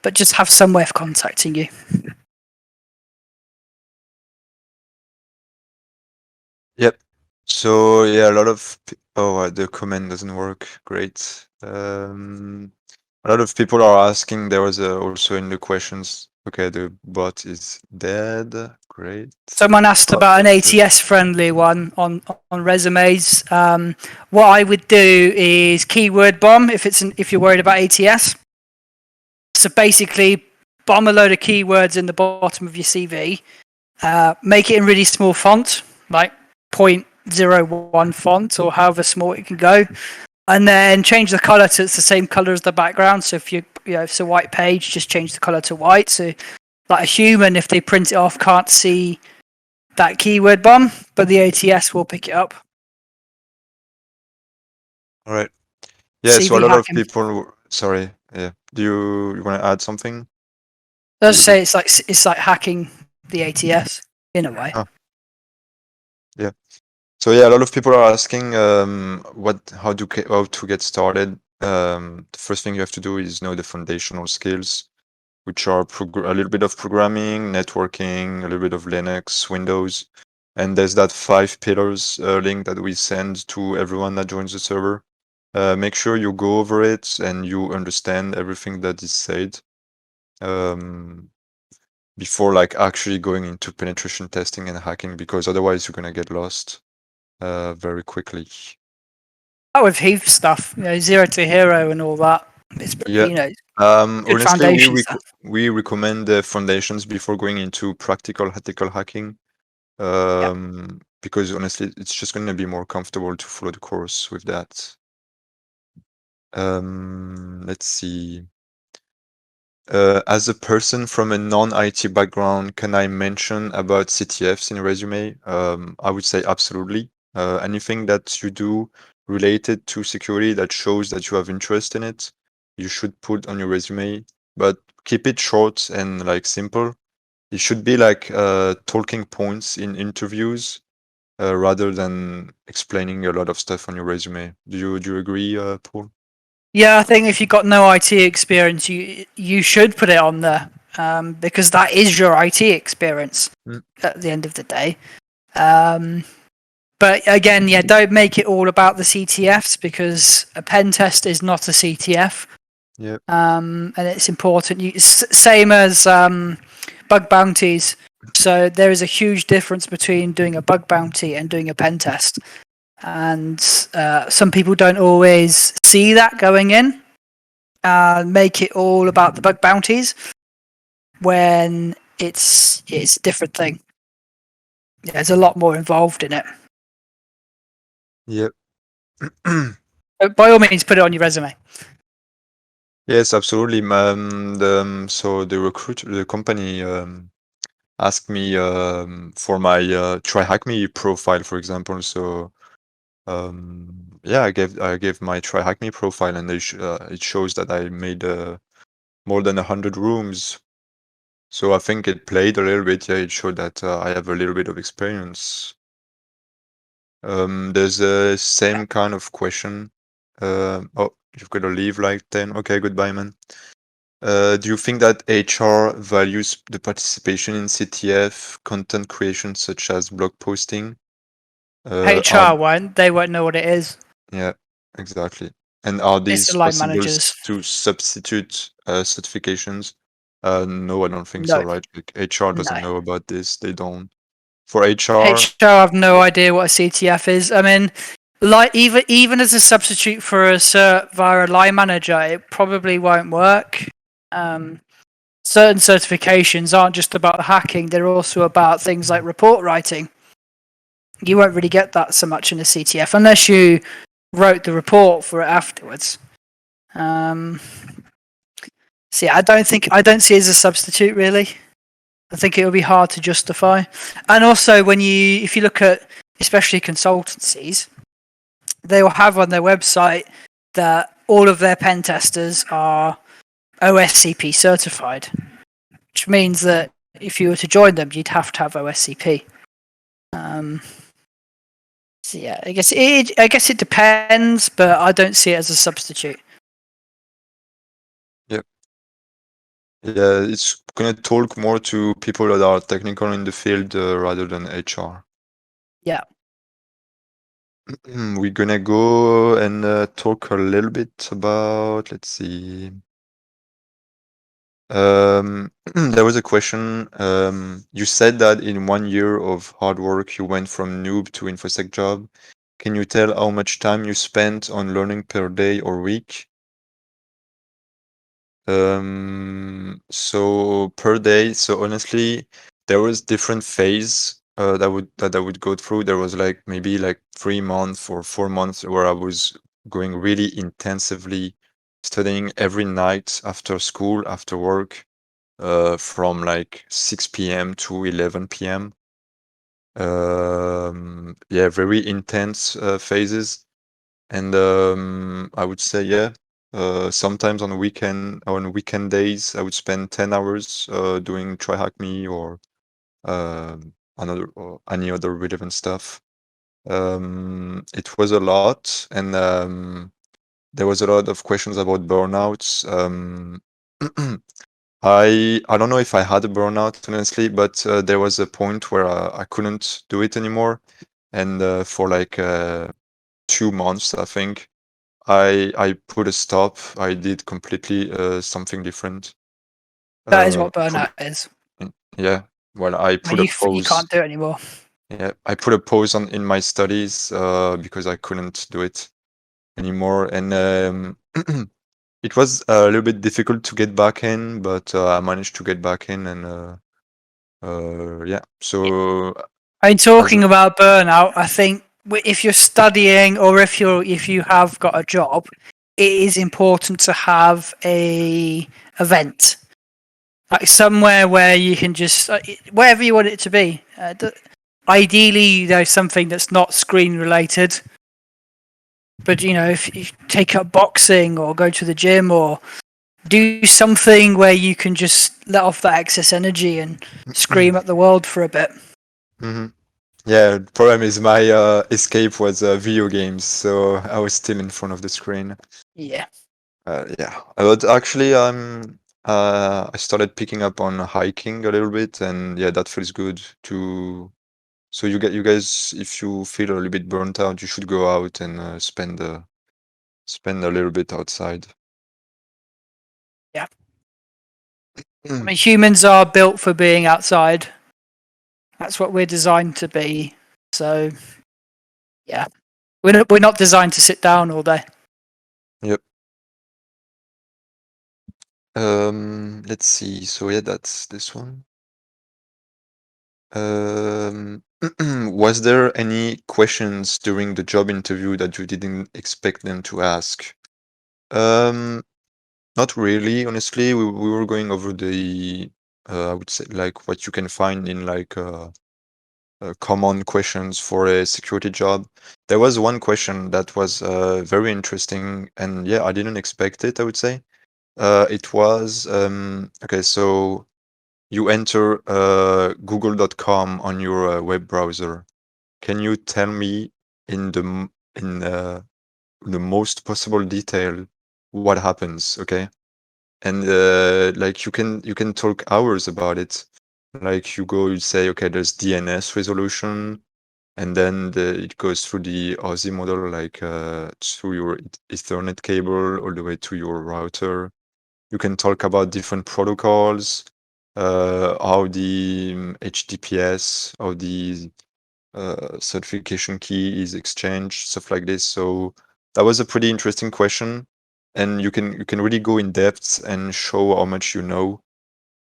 But just have some way of contacting you. Yep. So yeah, a lot of the comment doesn't work. Great. A lot of people are asking. There was also in the questions. Okay, the bot is dead. Great. Someone asked about an ATS friendly one on resumes. What I would do is keyword bomb if you're worried about ATS. So basically, bomb a load of keywords in the bottom of your CV, make it in really small font, like 0.01 font or however small it can go, and then change the color to it's the same color as the background. So if if it's a white page, just change the color to white. So like a human, if they print it off, can't see that keyword bomb, but the ATS will pick it up. All right. Yeah. So a CV lot of hacking. people. Sorry. Yeah. Do you want to add something? Let's say it's like hacking the ATS in a way. Ah, yeah. So yeah, a lot of people are asking how to get started. The first thing you have to do is know the foundational skills, which are a little bit of programming, networking, a little bit of Linux, Windows, and there's that 5 pillars link that we send to everyone that joins the server. Make sure you go over it and you understand everything that is said before like actually going into penetration testing and hacking, because otherwise you're gonna get lost very quickly. With heath stuff, 0 to hero and all that. It's Yeah. good Honestly, foundation stuff. we recommend the foundations before going into practical ethical hacking. Because honestly, it's just going to be more comfortable to follow the course with that. Let's see. As a person from a non-IT background, can I mention about CTFs in a resume? I would say absolutely. Anything that you do related to security that shows that you have interest in it, you should put on your resume, but keep it short and like simple. It should be like talking points in interviews rather than explaining a lot of stuff on your resume. Do you agree, Paul? Yeah, I think if you've got no IT experience, you should put it on there because that is your IT experience Mm. at the end of the day. But again, yeah, don't make it all about the CTFs because a pen test is not a CTF. Yep. And it's important. Same as bug bounties. So there is a huge difference between doing a bug bounty and doing a pen test. And some people don't always see that going in. Make it all about the bug bounties when it's a different thing. Yeah, there's a lot more involved in it. Yep. By all means, put it on your resume. Yes, absolutely. So the company asked me for my TryHackMe profile, for example. So yeah, I gave my TryHackMe profile, and it shows that I made more than 100 rooms. So I think it played a little bit. Yeah, it showed that I have a little bit of experience. There's a same kind of question. Oh, you've got to leave like 10. Okay, goodbye, man. Do you think that HR values the participation in CTF content creation, such as blog posting? HR won't. They won't know what it is. Yeah, exactly. And are It's these the line possible managers. to substitute certifications? No, I don't think so, No, right? Like HR no. doesn't know about this. They don't. For HR, HR have no idea what a CTF is. I mean, like even as a substitute for a cert via a line manager, it probably won't work. Certain certifications aren't just about hacking; they're also about things like report writing. You won't really get that so much in a CTF unless you wrote the report for it afterwards. So yeah, I don't see it as a substitute really. I think it will be hard to justify. And also, if you look at especially consultancies, they will have on their website that all of their pen testers are OSCP certified, which means that if you were to join them, you'd have to have OSCP. So yeah, I guess it depends, but I don't see it as a substitute. yep. Yeah, it's gonna talk more to people that are technical in the field rather than HR. Yeah. We're gonna go and talk a little bit about, let's see. There was a question. You said that in 1 year of hard work, you went from noob to infosec job. Can you tell how much time you spent on learning per day or week? So per day, so honestly, there was different phase that I would go through. There was like maybe like 3 months or 4 months where I was going really intensively studying every night after school, after work, from like 6 p.m. to 11 p.m. Yeah, very intense phases. And I would say, yeah, sometimes on weekend days, I would spend 10 hours doing Try Hack Me or another or any other relevant stuff. It was a lot, and there was a lot of questions about burnouts. I don't know if I had a burnout honestly, but there was a point where I couldn't do it anymore, and for like 2 months, I think I put a stop. I did completely something different. That is what Put burnout is. yeah. Well, I When put a you pause. can't do it anymore. Yeah, I put a pause on in my studies because I couldn't do it anymore, and it was a little bit difficult to get back in, but I managed to get back in, and yeah. So I mean, as a, talking about burnout, I think if you're studying or if you have got a job, it is important to have a event, like somewhere where you can just wherever you want it to be. Ideally, there's something that's not screen related. But if you take up boxing or go to the gym or do something where you can just let off that excess energy and scream at the world for a bit. Mhm. Yeah, the problem is my escape was video games, so I was still in front of the screen. Yeah. Yeah, but actually, I started picking up on hiking a little bit, and yeah, that feels good to. So you guys, if you feel a little bit burnt out, you should go out and spend a little bit outside. Yeah. I mean, humans are built for being outside. That's what we're designed to be. So, yeah, we're not designed to sit down all day. Yep. Let's see. So yeah, that's this one. Was there any questions during the job interview that you didn't expect them to ask? Um, Not really, honestly. We were going over the, I would say, like what you can find in like common questions for a security job. There was one question that was very interesting, and yeah, I didn't expect it, I would say. It was okay, so you enter google.com on your web browser. Can you tell me in the most possible detail what happens? Okay, and like you can talk hours about it. Like you go, you say, okay, there's DNS resolution, and then it goes through the Aussie model, like through your Ethernet cable all the way to your router. You can talk about different protocols, how the HTTPS, how the certification key is exchanged, stuff like this. So that was a pretty interesting question, and you can really go in depth and show how much you know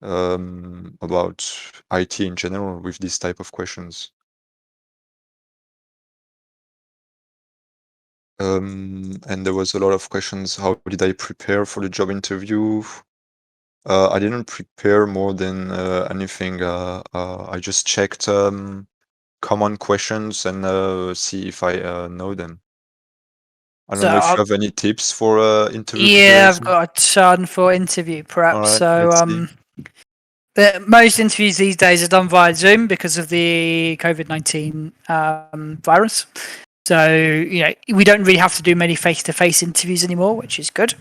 about IT in general with these type of questions. And there was a lot of questions. How did I prepare for the job interview? I didn't prepare more than anything. I just checked common questions and see if I know them. I don't So, know if you have any tips for interview yeah, I've preparation. got a ton for interview All prep. right, So, let's see. most interviews these days are done via Zoom because of the COVID-19 virus. So, we don't really have to do many face-to-face interviews anymore, which is good.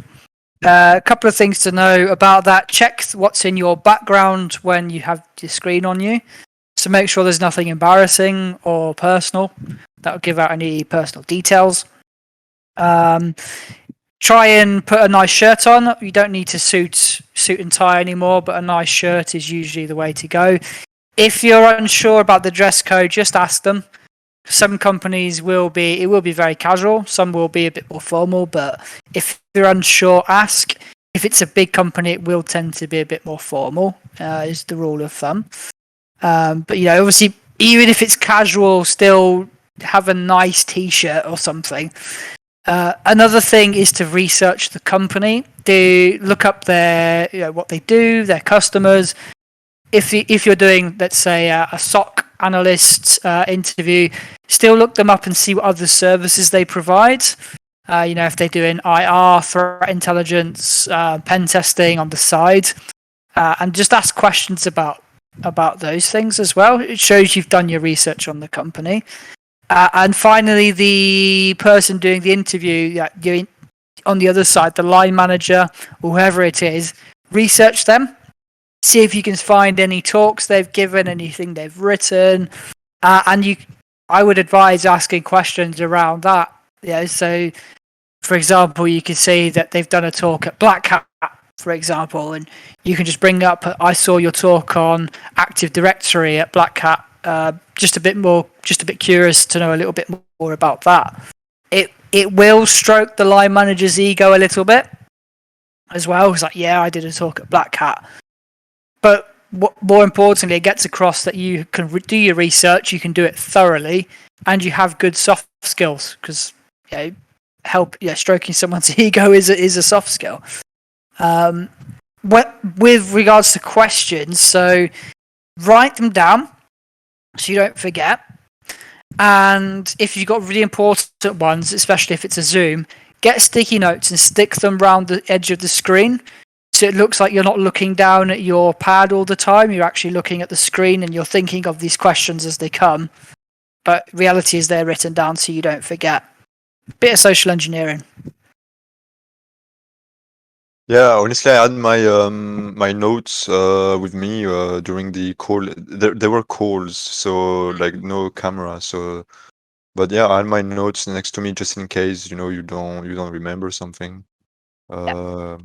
A couple of things to know about that. Check what's in your background when you have your screen on you. So make sure there's nothing embarrassing or personal that will give out any personal details. Try and put a nice shirt on. You don't need to suit and tie anymore, but a nice shirt is usually the way to go. If you're unsure about the dress code, just ask them. Some companies will be very casual, some will be a bit more formal, but if you're unsure, ask. If it's a big company, it will tend to be a bit more formal, is the rule of thumb. But obviously, even if it's casual, still have a nice T-shirt or something. Another thing is to research the company. Look up their, what they do, their customers. If you're doing, let's say, a SOC analyst interview, still look them up and see what other services they provide. If they're doing IR, threat intelligence, pen testing on the side, and just ask questions about those things as well. It shows you've done your research on the company. And finally, the person doing the interview, on the other side, the line manager or whoever it is, research them. See if you can find any talks they've given, anything they've written, and I would advise asking questions around that. So, for example, you can see that they've done a talk at Black Hat, for example, and you can just bring up, I saw your talk on Active Directory at Black Hat. Just a bit curious to know a little bit more about that. It will stroke the line manager's ego a little bit as well. It's like, yeah, I did a talk at Black Hat. But more importantly, it gets across that you can do your research, you can do it thoroughly, and you have good soft skills, because stroking someone's ego is a soft skill. With regards to questions, so write them down so you don't forget. And if you've got really important ones, especially if it's a Zoom, get sticky notes and stick them around the edge of the screen. So it looks like you're not looking down at your pad all the time. You're actually looking at the screen and you're thinking of these questions as they come. But reality is they're written down so you don't forget. Bit of social engineering. Yeah, honestly, I had my notes with me during the call. There were calls, so like no camera. So, but yeah, I had my notes next to me just in case you don't remember something. Yeah.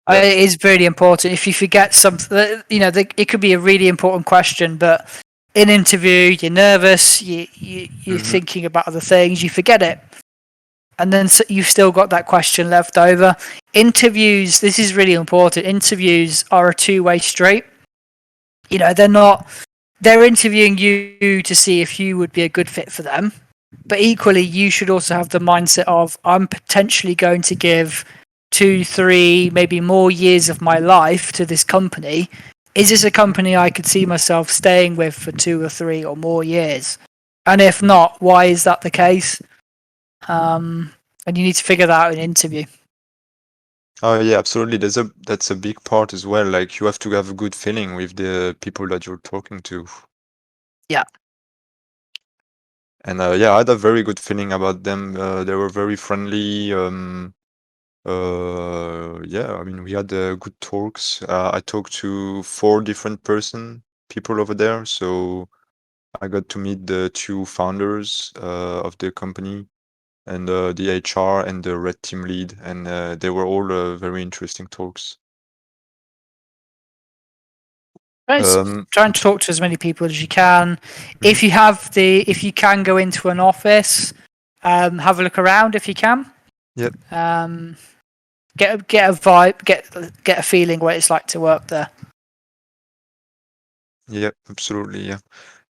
It is very important. If you forget something, it could be a really important question, but in interview, you're nervous, you're thinking about other things, you forget it. And then you've still got that question left over. Interviews, this is really important. Interviews are a two-way street. They're interviewing you to see if you would be a good fit for them. But equally, you should also have the mindset of, I'm potentially going to give 2, 3, maybe more years of my life to this company. Is this a company I could see myself staying with for 2 or 3 or more years? And if not, why is that the case? And you need to figure that out in an interview. Oh yeah, absolutely. That's a big part as well. Like you have to have a good feeling with the people that you're talking to. Yeah. And yeah, I had a very good feeling about them. They were very friendly. Yeah, I mean, we had good talks. I talked to 4 different people over there, so I got to meet the 2 founders of the company, and the HR and the red team lead, and they were all very interesting talks. Try and talk to as many people as you can. If you can go into an office, have a look around if you can. Yep. Get a vibe, get a feeling what it's like to work there. Yeah, absolutely. Yeah.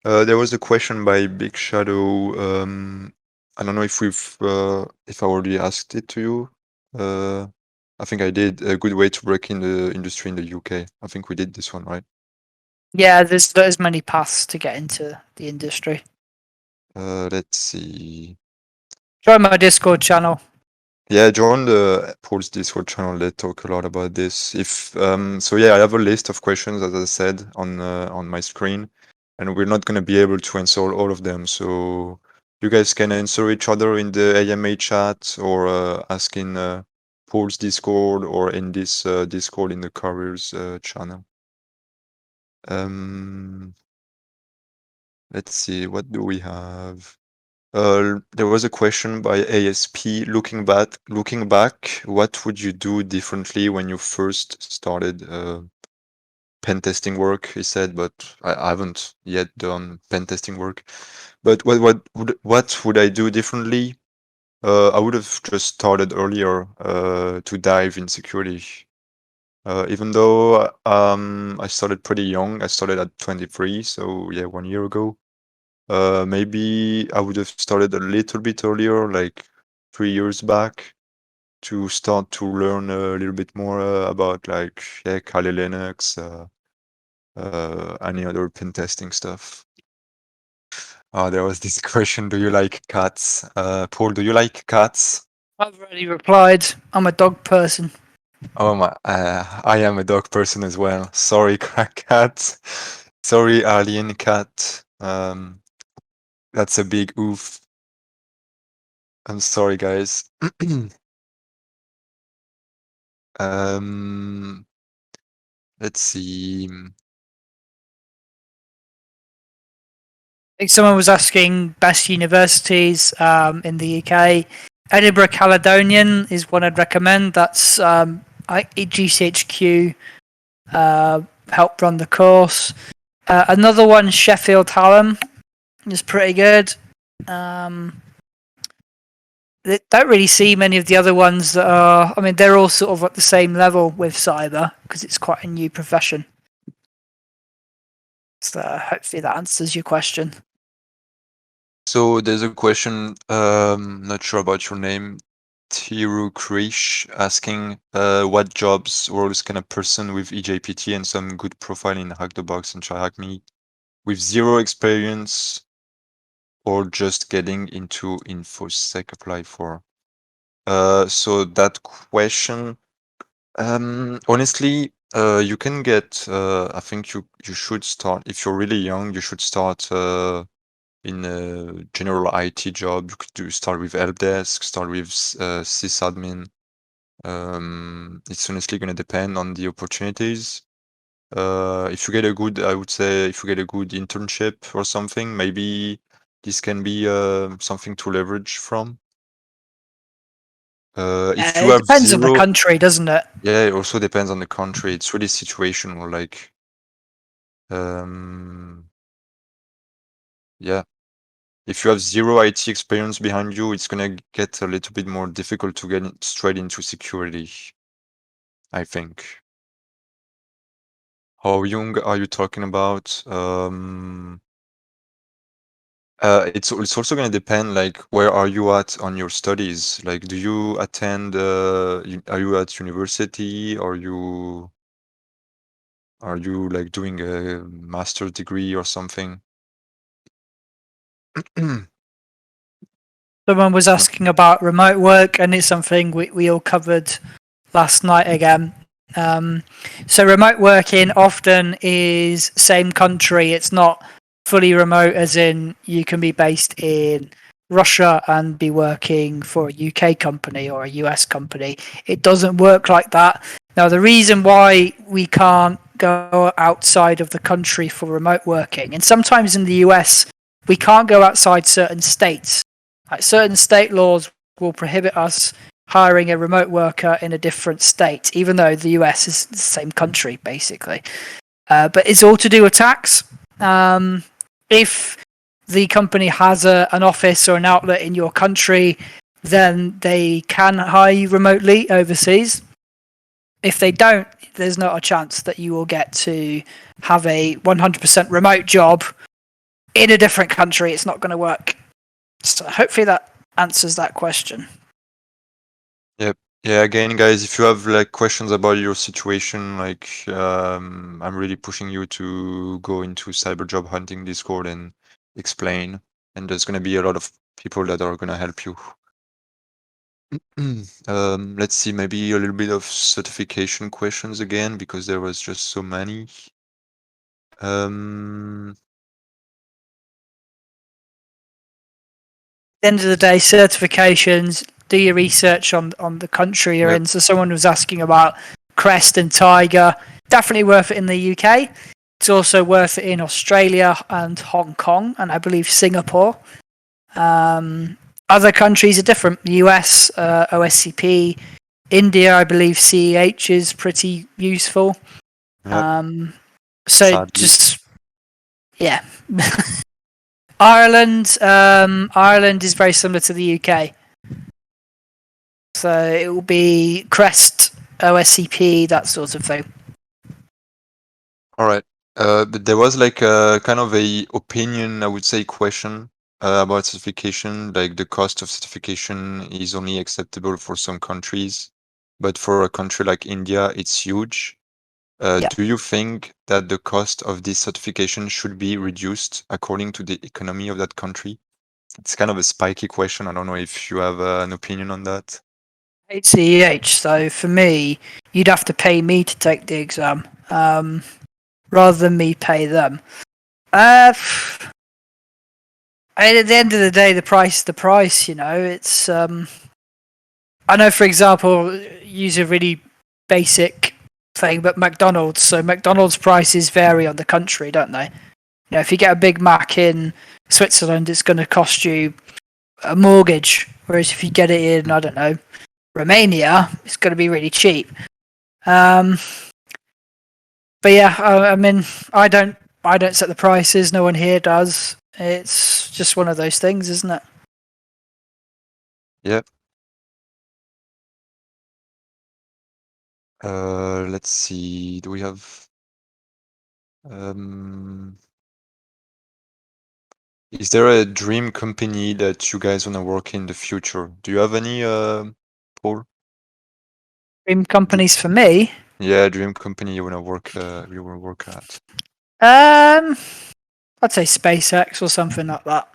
There was a question by Big Shadow. I don't know if I already asked it to you. I think I did. A good way to break in the industry in the UK. I think we did this one, right? Yeah, there's many paths to get into the industry. Let's see. Join my Discord channel. Yeah, join the PaulC Discord channel. They talk a lot about this. So yeah, I have a list of questions, as I said, on my screen, and we're not gonna be able to answer all of them. So you guys can answer each other in the AMA chat, or ask in PaulC Discord, or in this Discord in the careers channel. Let's see, what do we have? There was a question by ASP. Looking back, what would you do differently when you first started pen testing work? He said, but I haven't yet done pen testing work. But what would I do differently? I would have just started earlier to dive in security. Even though I started pretty young, I started at 23, so yeah, 1 year ago. Maybe I would have started a little bit earlier, like 3 years back, to start to learn a little bit more about like Kali Linux, any other pen testing stuff. There was this question: do you like cats? Paul, do you like cats? I've already replied. I'm a dog person. Oh my, I am a dog person as well. Sorry, crack cat. Sorry, alien cat. That's a big oof. I'm sorry, guys. um, let's see. I think someone was asking best universities in the UK. Edinburgh Caledonian is one I'd recommend. That's GCHQ helped run the course. Another one, Sheffield Hallam, is pretty good. They don't really see many of the other ones that are. I mean, they're all sort of at the same level with cyber because it's quite a new profession. So hopefully that answers your question. So there's a question, not sure about your name, Tiru Krish, asking what jobs roles can a person with EJPT and some good profile in Hack the Box and Try Hack Me with zero experience or just getting into InfoSec apply for? So that question, honestly, you can get, I think you should start, if you're really young, you should start in a general IT job. You could start with help desk, start with sysadmin. It's honestly going to depend on the opportunities. If you get a good, I would say, if you get a good internship or something, maybe this can be something to leverage from. If you It have depends on the zero, country, doesn't it? yeah, it also depends on the country. It's really situational. Like, um, yeah. If you have zero IT experience behind you, it's gonna get a little bit more difficult to get straight into security, I think. How young are you talking about? It's also gonna depend, like, where are you at on your studies? Like, do you attend, are you at university? Are you like doing a master's degree or something? Someone was asking about remote work, and it's something we all covered last night again. So remote working often is same country. It's not fully remote, as in you can be based in Russia and be working for a UK company or a US company. It doesn't work like that. Now, the reason why we can't go outside of the country for remote working, and sometimes in the US, we can't go outside certain states. Like certain state laws will prohibit us hiring a remote worker in a different state, even though the US is the same country, basically. But it's all to do with tax. If the company has an office or an outlet in your country, then they can hire you remotely overseas. If they don't, there's not a chance that you will get to have a 100% remote job in a different country. It's not going to work. So hopefully that answers that question. Yep. Yeah, again, guys, if you have like questions about your situation, like I'm really pushing you to go into Cyber Job Hunting Discord and explain. And there's gonna be a lot of people that are gonna help you. Let's see, maybe a little bit of certification questions again, because there was just so many. The end of the day, certifications, do your research on the country you're Yep. in. So someone was asking about Crest and Tiger. Definitely worth it in the UK. It's also worth it in Australia and Hong Kong, and I believe Singapore. Other countries are different. US, OSCP, India, I believe CEH is pretty useful. Yep. So Sadly. just, yeah. Ireland is very similar to the UK. So it will be Crest, OSCP, that sort of thing. All right. But there was like a kind of a opinion, I would say, question about certification. Like the cost of certification is only acceptable for some countries, but for a country like India, it's huge. Yeah. Do you think that the cost of this certification should be reduced according to the economy of that country? It's kind of a spiky question. I don't know if you have an opinion on that. HCEH. So for me, you'd have to pay me to take the exam, rather than me pay them. At the end of the day, the price is the price. You know, it's. I know, for example, use a really basic thing, but McDonald's. So McDonald's prices vary on the country, don't they? You know, if you get a Big Mac in Switzerland, it's going to cost you a mortgage, whereas if you get it in, I don't know, Romania, it's going to be really cheap. But yeah, I mean, I don't set the prices. No one here does. It's just one of those things, isn't it? Yeah. Let's see. Do we have? Is there a dream company that you guys want to work in the future? Do you have any, Paul? Dream companies for me. Yeah, dream company you wanna work at. I'd say SpaceX or something like that.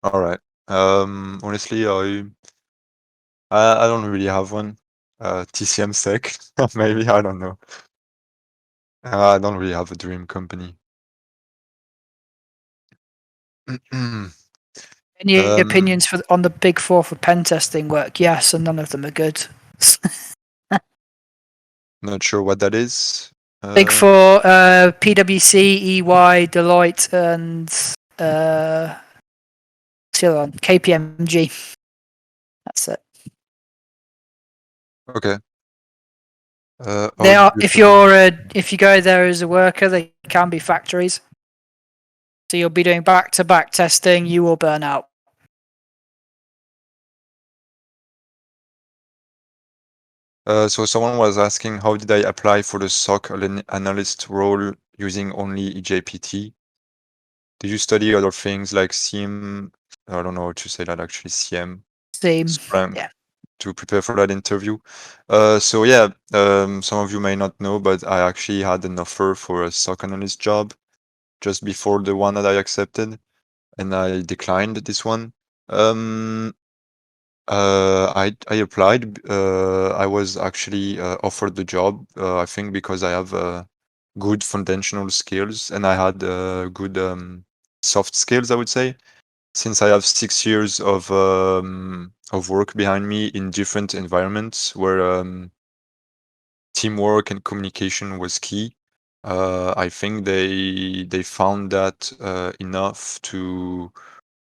All right. Honestly, I don't really have one. TCM Sec, maybe, I don't know. I don't really have a dream company. Any Um, opinions on the big four for pen testing work? Yes, and none of them are good. Not sure what that is. Big Four, PwC, EY, Deloitte, and KPMG. That's it. Okay. They How did are. you If you go there as a worker, they can be factories. So you'll be doing back-to-back testing. You will burn out. So someone was asking, how did I apply for the SOC analyst role using only EJPT? Did you study other things like CM? I don't know how to say that actually, CM, Same. Scrum, Yeah. to prepare for that interview. So yeah, some of you may not know, but I actually had an offer for a SOC analyst job just before the one that I accepted, and I declined this one. I applied. I was actually offered the job. I think because I have good foundational skills and I had good soft skills, I would say, since I have 6 years of work behind me in different environments where teamwork and communication was key. I think they found that enough to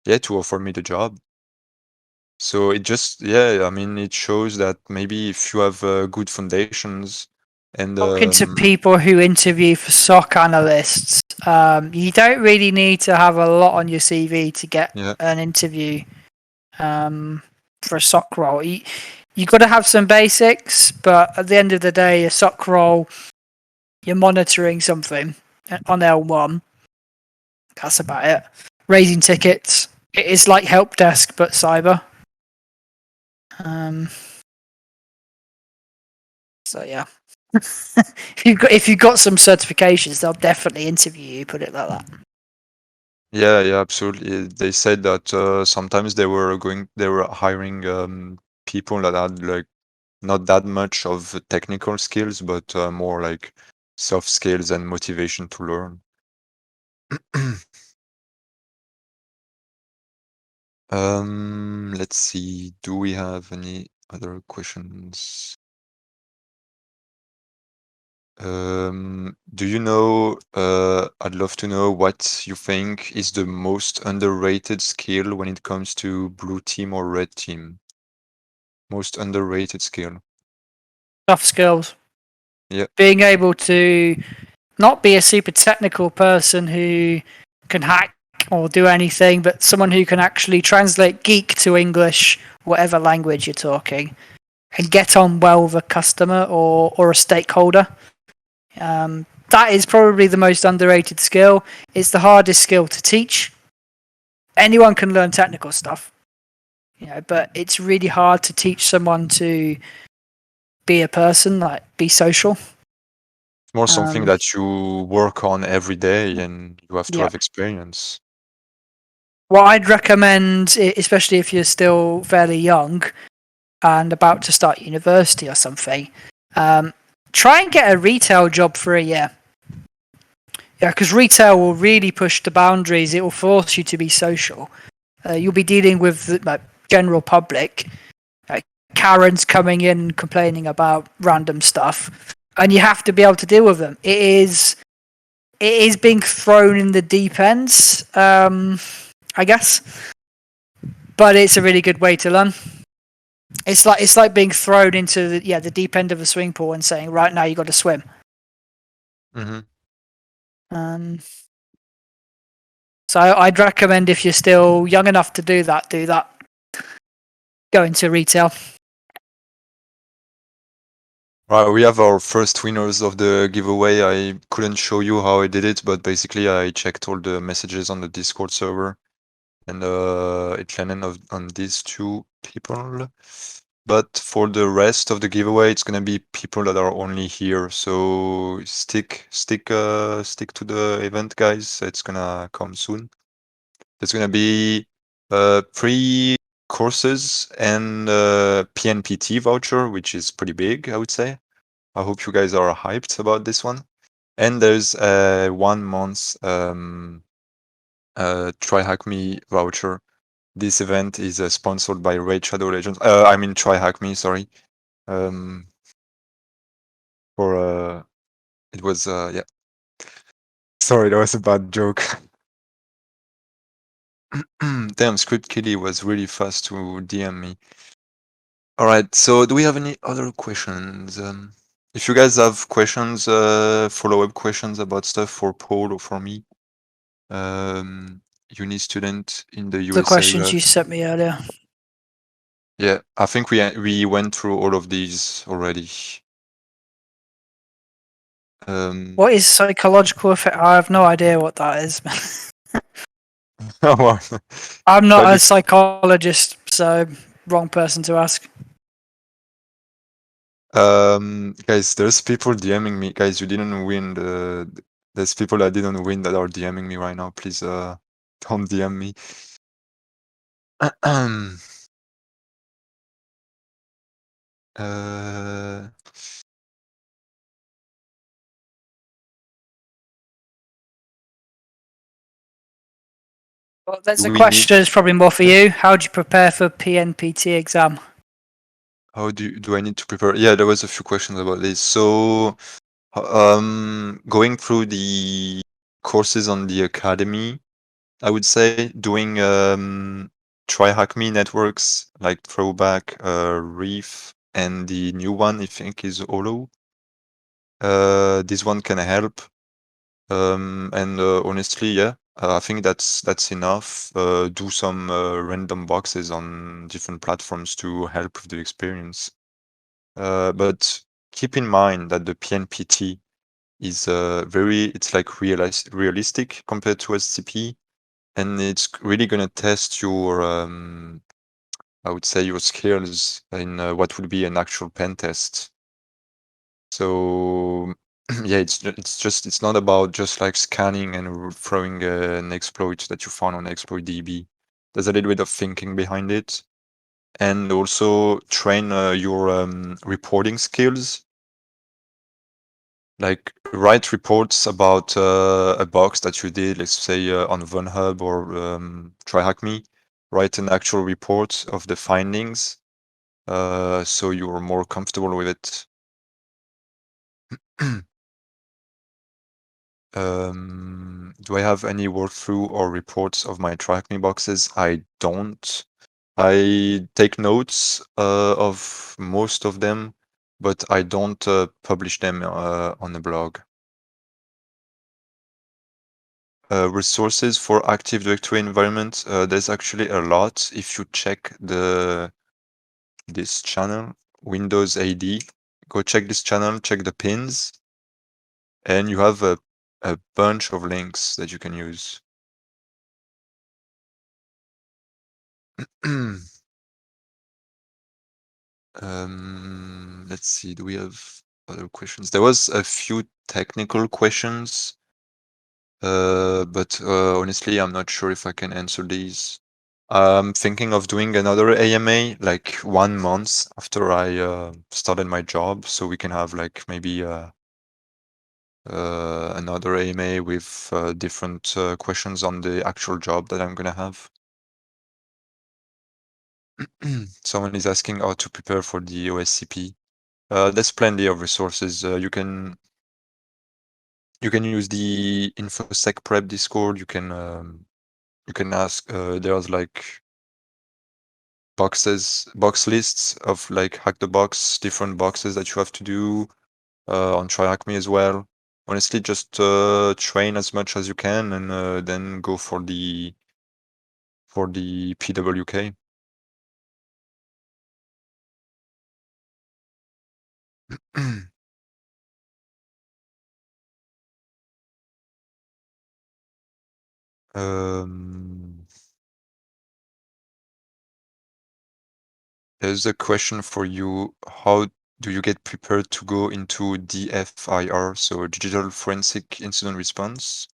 to offer me the job. So it just I mean it shows that maybe if you have good foundations and Talking to people who interview for SOC analysts, you don't really need to have a lot on your CV to get an interview for a SOC role. You got to have some basics, but at the end of the day, a SOC role, you're monitoring something on L1. That's about it. Raising tickets. It is like help desk, but cyber. So yeah. if you've got some certifications, they'll definitely interview you. Put it like that. Yeah, absolutely. They said that sometimes they were hiring people that had like not that much of technical skills, but more like soft skills and motivation to learn. Let's see. Do we have any other questions? Do you know, I'd love to know what you think is the most underrated skill when it comes to blue team or red team? Most underrated skill. Soft skills. Yeah. Being able to not be a super technical person who can hack or do anything, but someone who can actually translate geek to English, whatever language you're talking, and get on well with a customer or a stakeholder. That is probably the most underrated skill. It's the hardest skill to teach. Anyone can learn technical stuff, but it's really hard to teach someone to be a person, like be social. It's more something that you work on every day and you have to Yeah. have experience. What I'd recommend, especially if you're still fairly young and about to start university or something, try and get a retail job for a year. Yeah, because retail will really push the boundaries. It will force you to be social. You'll be dealing with the general public, like Karens coming in complaining about random stuff, and you have to be able to deal with them. It is being thrown in the deep ends, I guess, but it's a really good way to learn. It's like being thrown into the deep end of a swimming pool and saying, right now you got to swim. So I'd recommend, if you're still young enough to do that. Go into retail. Right, we have our first winners of the giveaway. I couldn't show you how I did it, but basically I checked all the messages on the Discord server, and it landed on these two people. But for the rest of the giveaway, it's gonna be people that are only here. So stick to the event, guys. It's gonna come soon. There's gonna be 3 courses and PNPT voucher, which is pretty big, I would say. I hope you guys are hyped about this one. And there's a 1 month Try Hack Me voucher. This event is sponsored by Raid Shadow Legends. I mean Try Hack Me, sorry. For it was yeah. Sorry, that was a bad joke. Damn, Script Kitty was really fast to DM me. All right, so do we have any other questions? If you guys have questions, follow-up questions about stuff for Paul or for me, uni student in the USA. The questions you sent me earlier. Yeah, I think we went through all of these already. What is psychological effect? I have no idea what that is. I'm not a psychologist, so wrong person to ask. Guys, there's people DMing me. Guys, you didn't win there's people that didn't win that are DMing me right now. Please don't DM me. Well, there's a question that's probably more for you. How do you prepare for PNPT exam? How do I need to prepare? Yeah, there was a few questions about this. So going through the courses on the academy, I would say doing Try Hack Me networks like Throwback, Reef, and the new one I think is Holo. This one can help. And honestly, yeah, I think that's enough. Do some random boxes on different platforms to help with the experience. But keep in mind that the PNPT is it's like realistic compared to SCP, and it's really gonna test your I would say your skills in what would be an actual pen test. So yeah, it's not about just like scanning and throwing an exploit that you found on exploit.db. There's a little bit of thinking behind it, and also train your reporting skills. Like write reports about a box that you did, let's say on VunHub or TryHackMe. Write an actual report of the findings, so you're more comfortable with it. Do I have any walkthrough or reports of my TryHackMe boxes? I don't. I take notes of most of them, but I don't publish them on the blog. resources for Active Directory environment. There's actually a lot. If you check this channel, Windows AD, go check this channel, check the pins, and you have a bunch of links that you can use. Let's see, do we have other questions? There was a few technical questions, but honestly, I'm not sure if I can answer these. I'm thinking of doing another AMA like 1 month after I started my job, so we can have like maybe another AMA with different questions on the actual job that I'm gonna have. Someone is asking how to prepare for the OSCP. There's plenty of resources. You can use the InfoSec Prep Discord. You can ask. There's like box lists of like hack the box, different boxes that you have to do on TryHackMe as well. Honestly, just train as much as you can and then go for the PWK. There's a question for you. How do you get prepared to go into DFIR, so Digital Forensic Incident Response?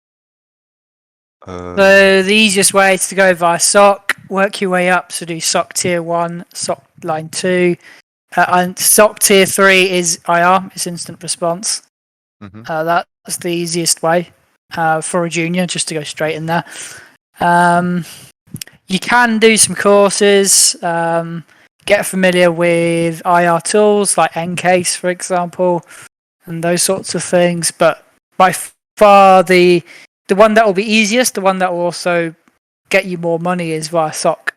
So the easiest way is to go via SOC, work your way up. So do SOC Tier 1, SOC Line 2. And SOC Tier 3 is IR, it's instant response. That's the easiest way for a junior, just to go straight in there. You can do some courses, get familiar with IR tools like Ncase, for example, and those sorts of things. But by far the one that will be easiest, the one that will also get you more money, is via SOC.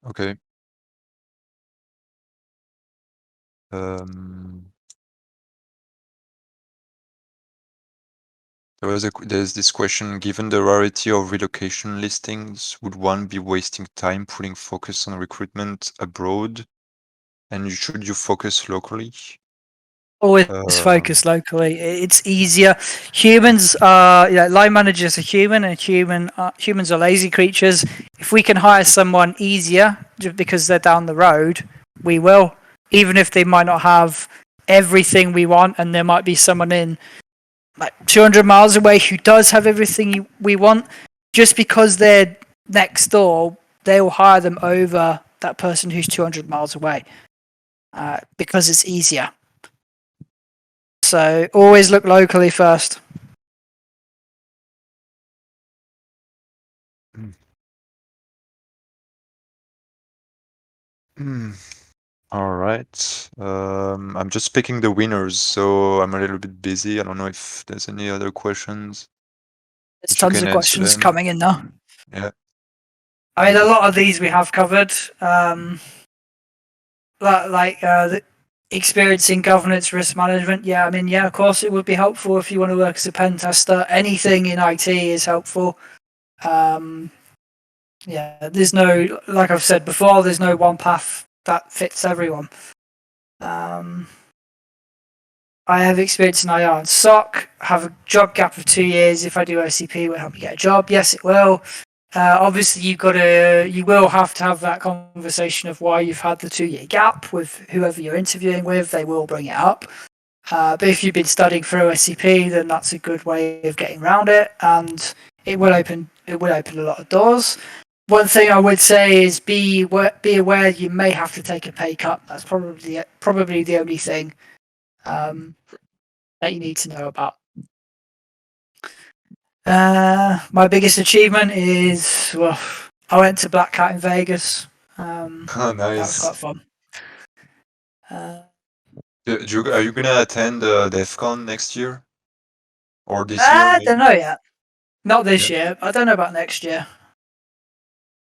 Okay. There's this question: given the rarity of relocation listings, would one be wasting time putting focus on recruitment abroad? And should you focus locally? Always focus locally. It's easier. Humans are, line managers are human, and humans are lazy creatures. If we can hire someone easier just because they're down the road, we will. Even if they might not have everything we want, and there might be someone in like 200 miles away who does have everything we want, just because they're next door, they will hire them over that person who's 200 miles away because it's easier. So always look locally first. All right. I'm just picking the winners, so I'm a little bit busy. I don't know if there's any other questions. There's tons of questions coming in now. Yeah. I mean, a lot of these we have covered. The experience in governance, risk management. Yeah, I mean, yeah, of course it would be helpful if you want to work as a pen tester. Anything in IT is helpful. Yeah, there's no, like I've said before, there's no one path that fits everyone. I have experience in IR and SOC, have a job gap of 2 years. If I do OCP, will it help me get a job? Yes, it will. Obviously, you will have to have that conversation of why you've had the 2-year gap with whoever you're interviewing with. They will bring it up. But if you've been studying for OSCP, then that's a good way of getting around it, and it will open a lot of doors. One thing I would say is be aware you may have to take a pay cut. That's probably the only thing that you need to know about. My biggest achievement is, well, I went to Black Cat in Vegas. Oh, That was nice. quite fun. Are you gonna attend DEF CON next year? Or this year? I don't know yet. Not this year. I don't know about next year.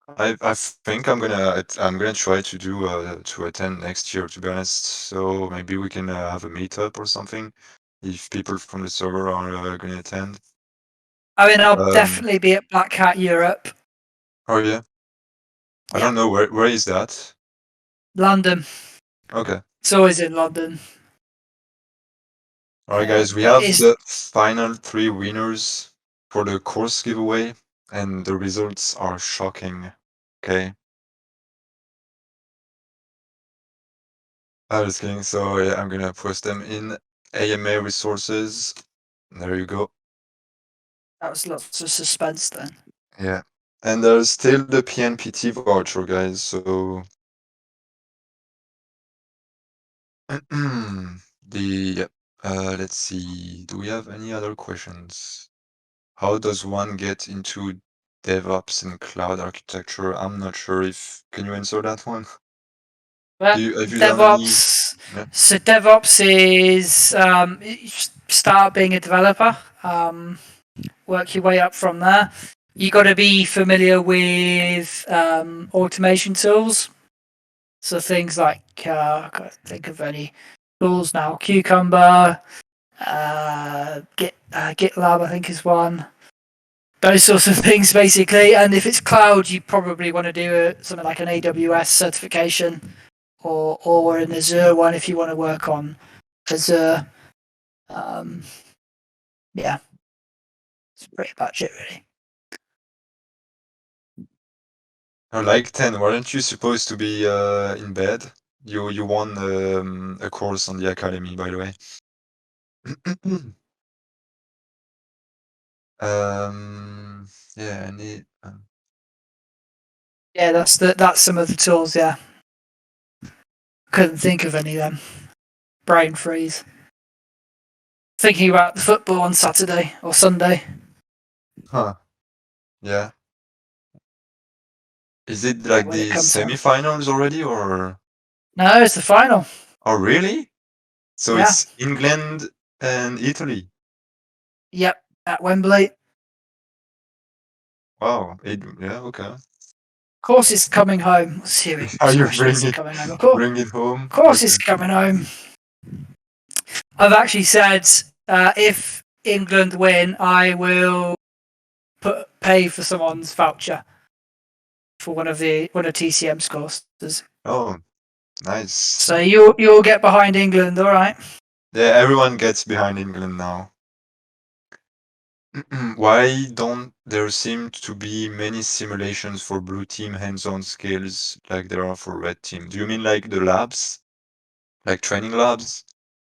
I think I'm gonna try to do to attend next year, to be honest. So maybe we can have a meetup or something if people from the server are gonna attend. I mean, I'll Um, definitely be at Black Hat Europe. oh yeah, I Yeah, don't know where is that? London. Okay. It's always in London. All right, guys, we have It's the final three winners for the course giveaway, and the results are shocking. Okay. I was kidding. So yeah, I'm gonna post them in AMA resources. There you go. that was lots of suspense then. Yeah. And there's still the PNPT voucher, guys. So the let's see. Do we have any other questions? How does one get into DevOps and cloud architecture? I'm not sure if can you answer that one? But Have you done any? DevOps. Yeah. So DevOps is you start being a developer, work your way up from there. You got to be familiar with automation tools. So things like I can't think of any tools now. Cucumber, GitLab, I think is one. Those sorts of things, basically. And if it's cloud, you probably want to do something like an AWS certification, or an Azure one if you want to work on Azure. Um, yeah, it's pretty much it, really. Like 10, weren't you supposed to be in bed? You won a course on the academy, by the way. Um, yeah, any. Yeah, that's some of the tools. Yeah, couldn't think of any of them. Brain freeze. Thinking about the football on Saturday or Sunday. Huh. Yeah. Is it Yeah, like when it the comes on. semifinals already, or? No, it's the final. Oh, really? So Yeah. it's England and Italy. Yep. At Wembley. Wow. Yeah, okay. Of course, it's coming home. Are Serious you question. Is it coming home? Of bring it home? course, Okay. it's coming home. I've actually said if England win, I will pay for someone's voucher for one of TCM's courses. Oh, nice. So you'll get behind England, all right? Yeah, everyone gets behind England now. Why don't there seem to be many simulations for blue team hands-on skills like there are for red team? Do you mean like the labs, like training labs?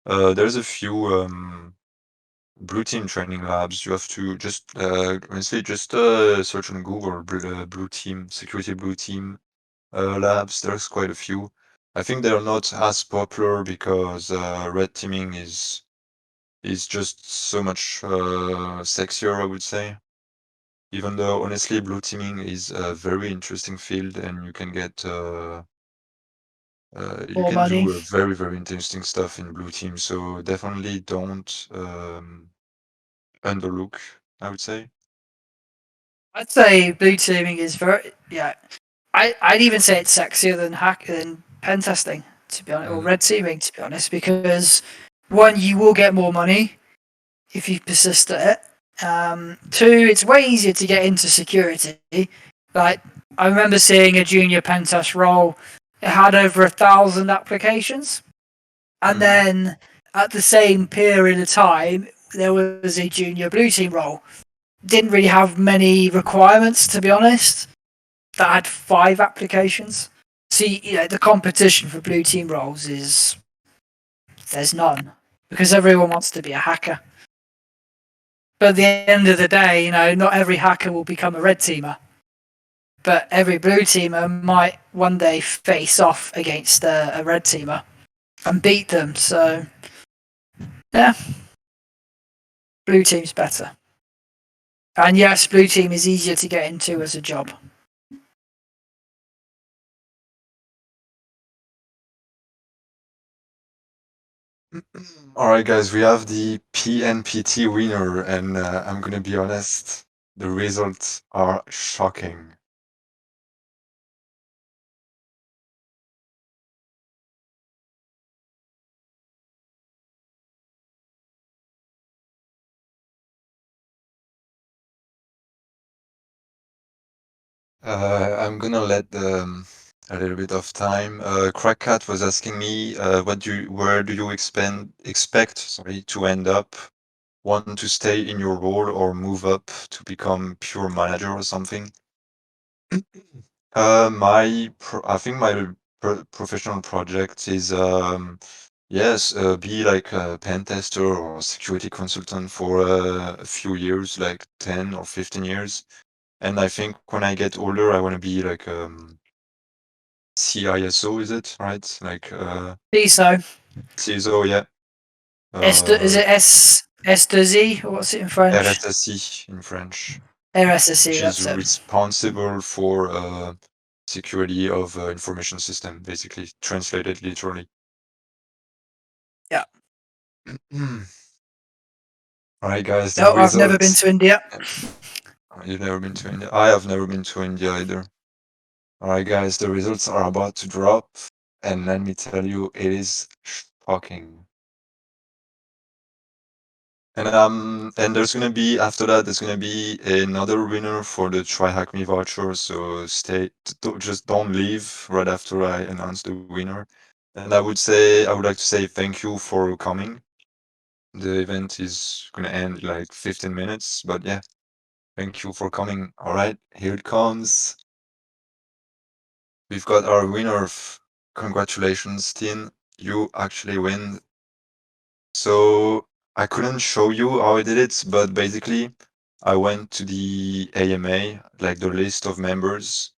There's a few blue team training labs. You have to just honestly just search on Google blue team security blue team labs. There's quite a few. I think they're not as popular because red teaming is just so much sexier, I would say. Even though honestly, blue teaming is a very interesting field, and you More can money. do very very interesting stuff in blue team. So definitely don't underlook, I would say. I'd say blue teaming is very yeah. I'd even say it's sexier than pen testing, to be honest, or Mhm. red teaming, to be honest, because one, you will get more money if you persist at it. Two, it's way easier to get into security. Like I remember seeing a junior pen test role. It had over 1,000 applications, and Mhm. then at the same period of time, there was a junior blue team role. Didn't really have many requirements, to be honest. That had 5 applications. See, the competition for blue team roles is there's none because everyone wants to be a hacker. But at the end of the day, not every hacker will become a red teamer. But every blue teamer might one day face off against a red teamer and beat them. So, yeah, blue team's better. And yes, blue team is easier to get into as a job. All right, guys, we have the PNPT winner, and I'm gonna be honest, the results are shocking. I'm gonna let a little bit of time. Crackcat was asking me, where do you expect, sorry, to end up? Want to stay in your role or move up to become pure manager or something? I think my professional project is yes, be like a pen tester or security consultant for a few years, like 10 or 15 years. And I think when I get older, I want to be like CISO, is it right? Like CISO. CISO, yeah. Is Uh, it S to Z or what's it in French? RSSI in French, RSSC. which is That's it. responsible for security of information system, basically translated literally. Yeah. All right, guys, the No, I've never been results. to India. You've never been to India? I have never been to India either. All right, guys, the results are about to drop, and let me tell you, it is shocking. And there's gonna be after that, there's gonna be another winner for the Try Hack Me voucher. So just don't leave right after I announce the winner. And I would like to say thank you for coming. The event is gonna end in like 15 minutes, but yeah, thank you for coming. All right, here it comes. We've got our winner. Congratulations, Tin. You actually win. So I couldn't show you how I did it, but basically I went to the AMA, like the list of members,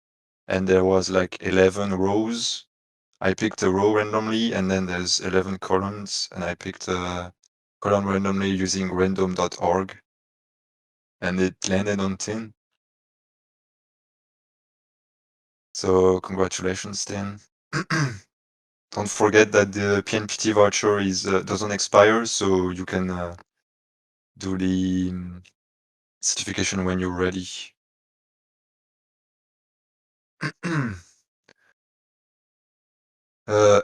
and there was like 11 rows. I picked a row randomly, and then there's 11 columns, and I picked a column randomly using random.org, and it landed on Tin. So congratulations, Tin. Don't forget that the PNPT voucher is doesn't expire, so you can do the certification when you're ready.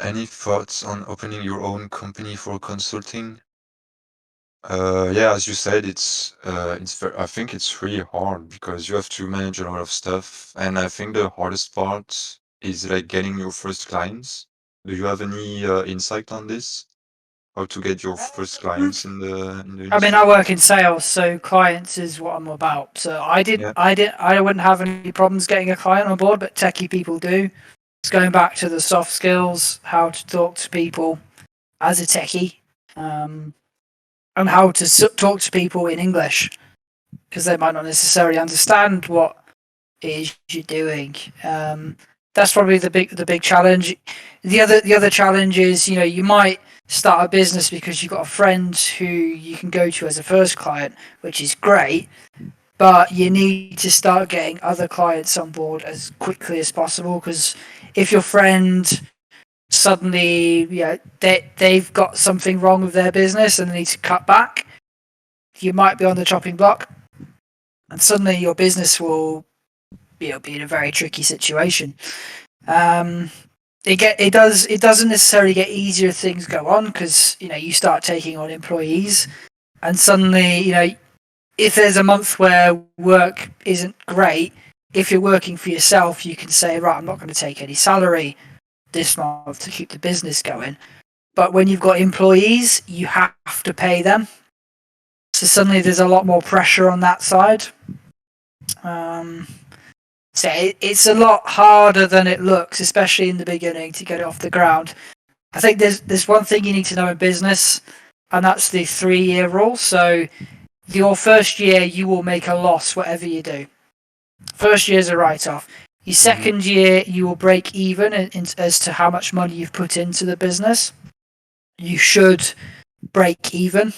Any thoughts on opening your own company for consulting? Yeah, as you said, I think it's really hard because you have to manage a lot of stuff, and I think the hardest part is like getting your first clients. Do you have any insight on this? How to get your first clients in the I mean, industry? I work in sales, so clients is what I'm about. So Yeah. I wouldn't have any problems getting a client on board, but techie people do. It's going back to the soft skills, how to talk to people as a techie, um, and how to talk to people in English because they might not necessarily understand what it is you're doing. That's probably the big challenge. The other challenge is, you know, you might start a business because you've got a friend who you can go to as a first client, which is great, but you need to start getting other clients on board as quickly as possible because if your friend suddenly, they've got something wrong with their business and they need to cut back, you might be on the chopping block, and suddenly your business will, you know, be in a very tricky situation. Um, it doesn't necessarily get easier as things go on because, you know, you start taking on employees and suddenly, you know, if there's a month where work isn't great, if you're working for yourself, you can say, right, I'm not going to take any salary this month to keep the business going. But when you've got employees, you have to pay them. So suddenly there's a lot more pressure on that side. Um, so it's a lot harder than it looks, especially in the beginning, to get it off the ground. I think there's one thing you need to know in business, and that's the 3-year rule. So your first year, you will make a loss, whatever you do. First year is a write off. Your Mm-hmm. second year, you will break even as to how much money you've put into the business. You should break even.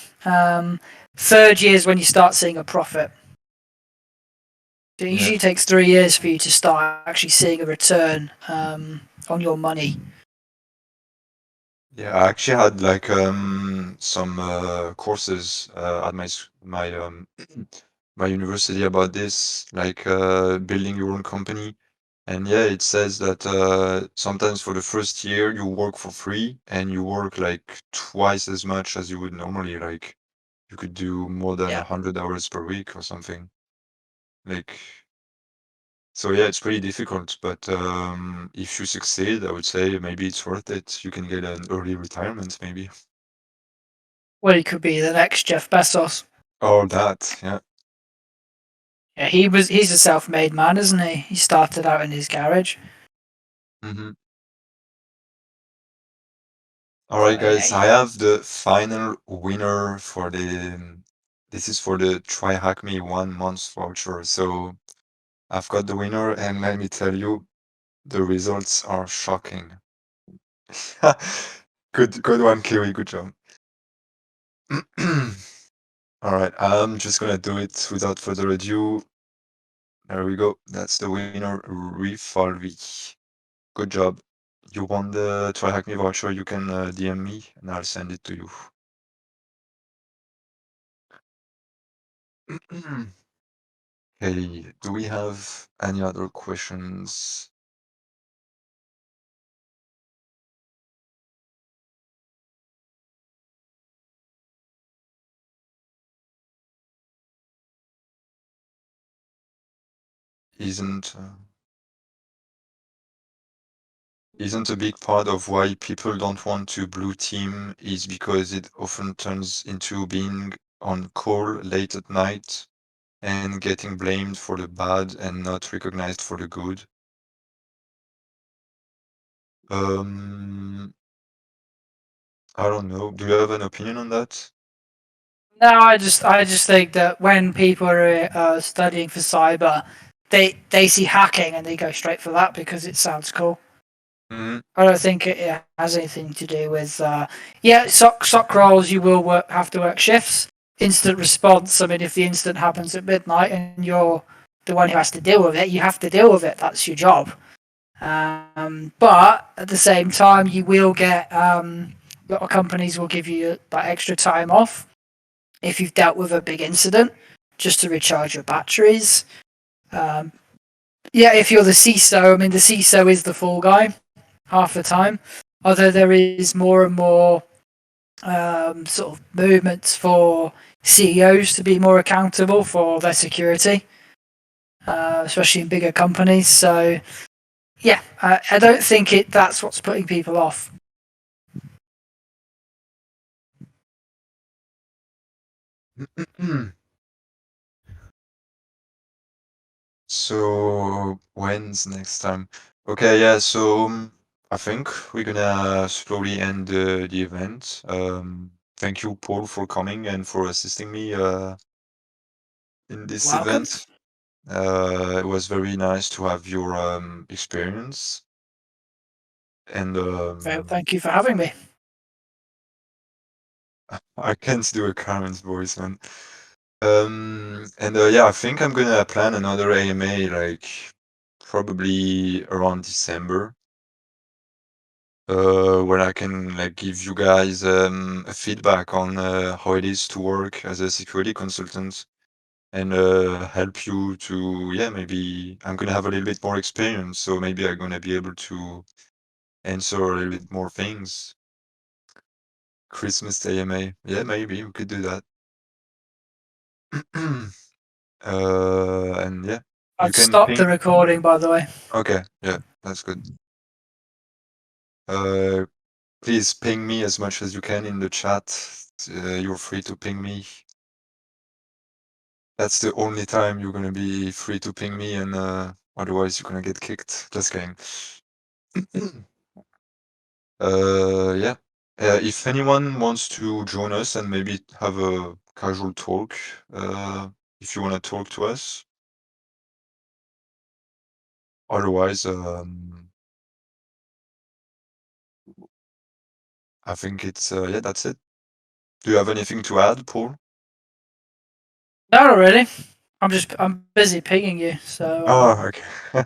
Third year is when you start seeing a profit. It Yeah. usually takes 3 years for you to start actually seeing a return on your money. Yeah, I actually had like some courses at my university about this, like building your own company. And yeah, it says that sometimes for the first year you work for free and you work like twice as much as you would normally. Like you could do more than Yeah. 100 hours per week or something. Like So yeah, it's pretty difficult, but if you succeed, I would say maybe it's worth it. You can get an early retirement, maybe. Well, he could be the next Jeff Bezos. Or that, yeah. Yeah, he's a self-made man, isn't he? He started out in his garage. Mm-hmm. All right, So guys, yeah, I have the final winner for the. This is for the Try Hack Me 1 month voucher. So I've got the winner, and let me tell you, the results are shocking. Good one, Kiwi. Good job. All right, I'm just gonna do it without further ado. There we go. That's the winner, Rifalvi. Good job. You won the Try Hack Me voucher. You can DM me, and I'll send it to you. Hey, do we have any other questions? Isn't isn't a big part of why people don't want to blue team is because it often turns into being on call late at night and getting blamed for the bad and not recognized for the good. Um, I don't know. Do you have an opinion on that? no, I just think that when people are studying for cyber, they see hacking and they go straight for that because it sounds cool. Mm-hmm. I don't think it has anything to do with sock rolls. You will have to work shifts. Instant response. I mean, if the incident happens at midnight and you're the one who has to deal with it, you have to deal with it. That's your job. But at the same time, you will get a lot of companies will give you that extra time off if you've dealt with a big incident, just to recharge your batteries. Um, yeah, if you're the CISO, I mean, the CISO is the fall guy half the time, although there is more and more sort of movements for CEOs to be more accountable for their security, especially in bigger companies. So, yeah, I don't think that's what's putting people off. So when's next time? Okay, yeah, so I think we're gonna slowly end the event. Thank you, Paul, for coming and for assisting me in this Welcome. event. It was very nice to have your experience. And Thank you for having me. I can't do a Karen's voice, man. And yeah, I think I'm gonna plan another AMA like probably around December. Where I can like give you guys a feedback on how it is to work as a security consultant and help you to, yeah, maybe I'm gonna have a little bit more experience, so maybe I'm gonna be able to answer a little bit more things. Christmas AMA, yeah, maybe we could do that. And yeah, you I've can stopped the ping. recording, by the way. Okay, yeah, that's good. Uh, Please ping me as much as you can in the chat. You're free to ping me. That's the only time you're gonna be free to ping me, and otherwise you're gonna get kicked. Just kidding. Yeah. If anyone wants to join us and maybe have a casual talk, if you wanna talk to us. Otherwise, I think it's yeah, that's it. Do you have anything to add, Paul? No, not really. I'm busy pinging you. So Oh, okay.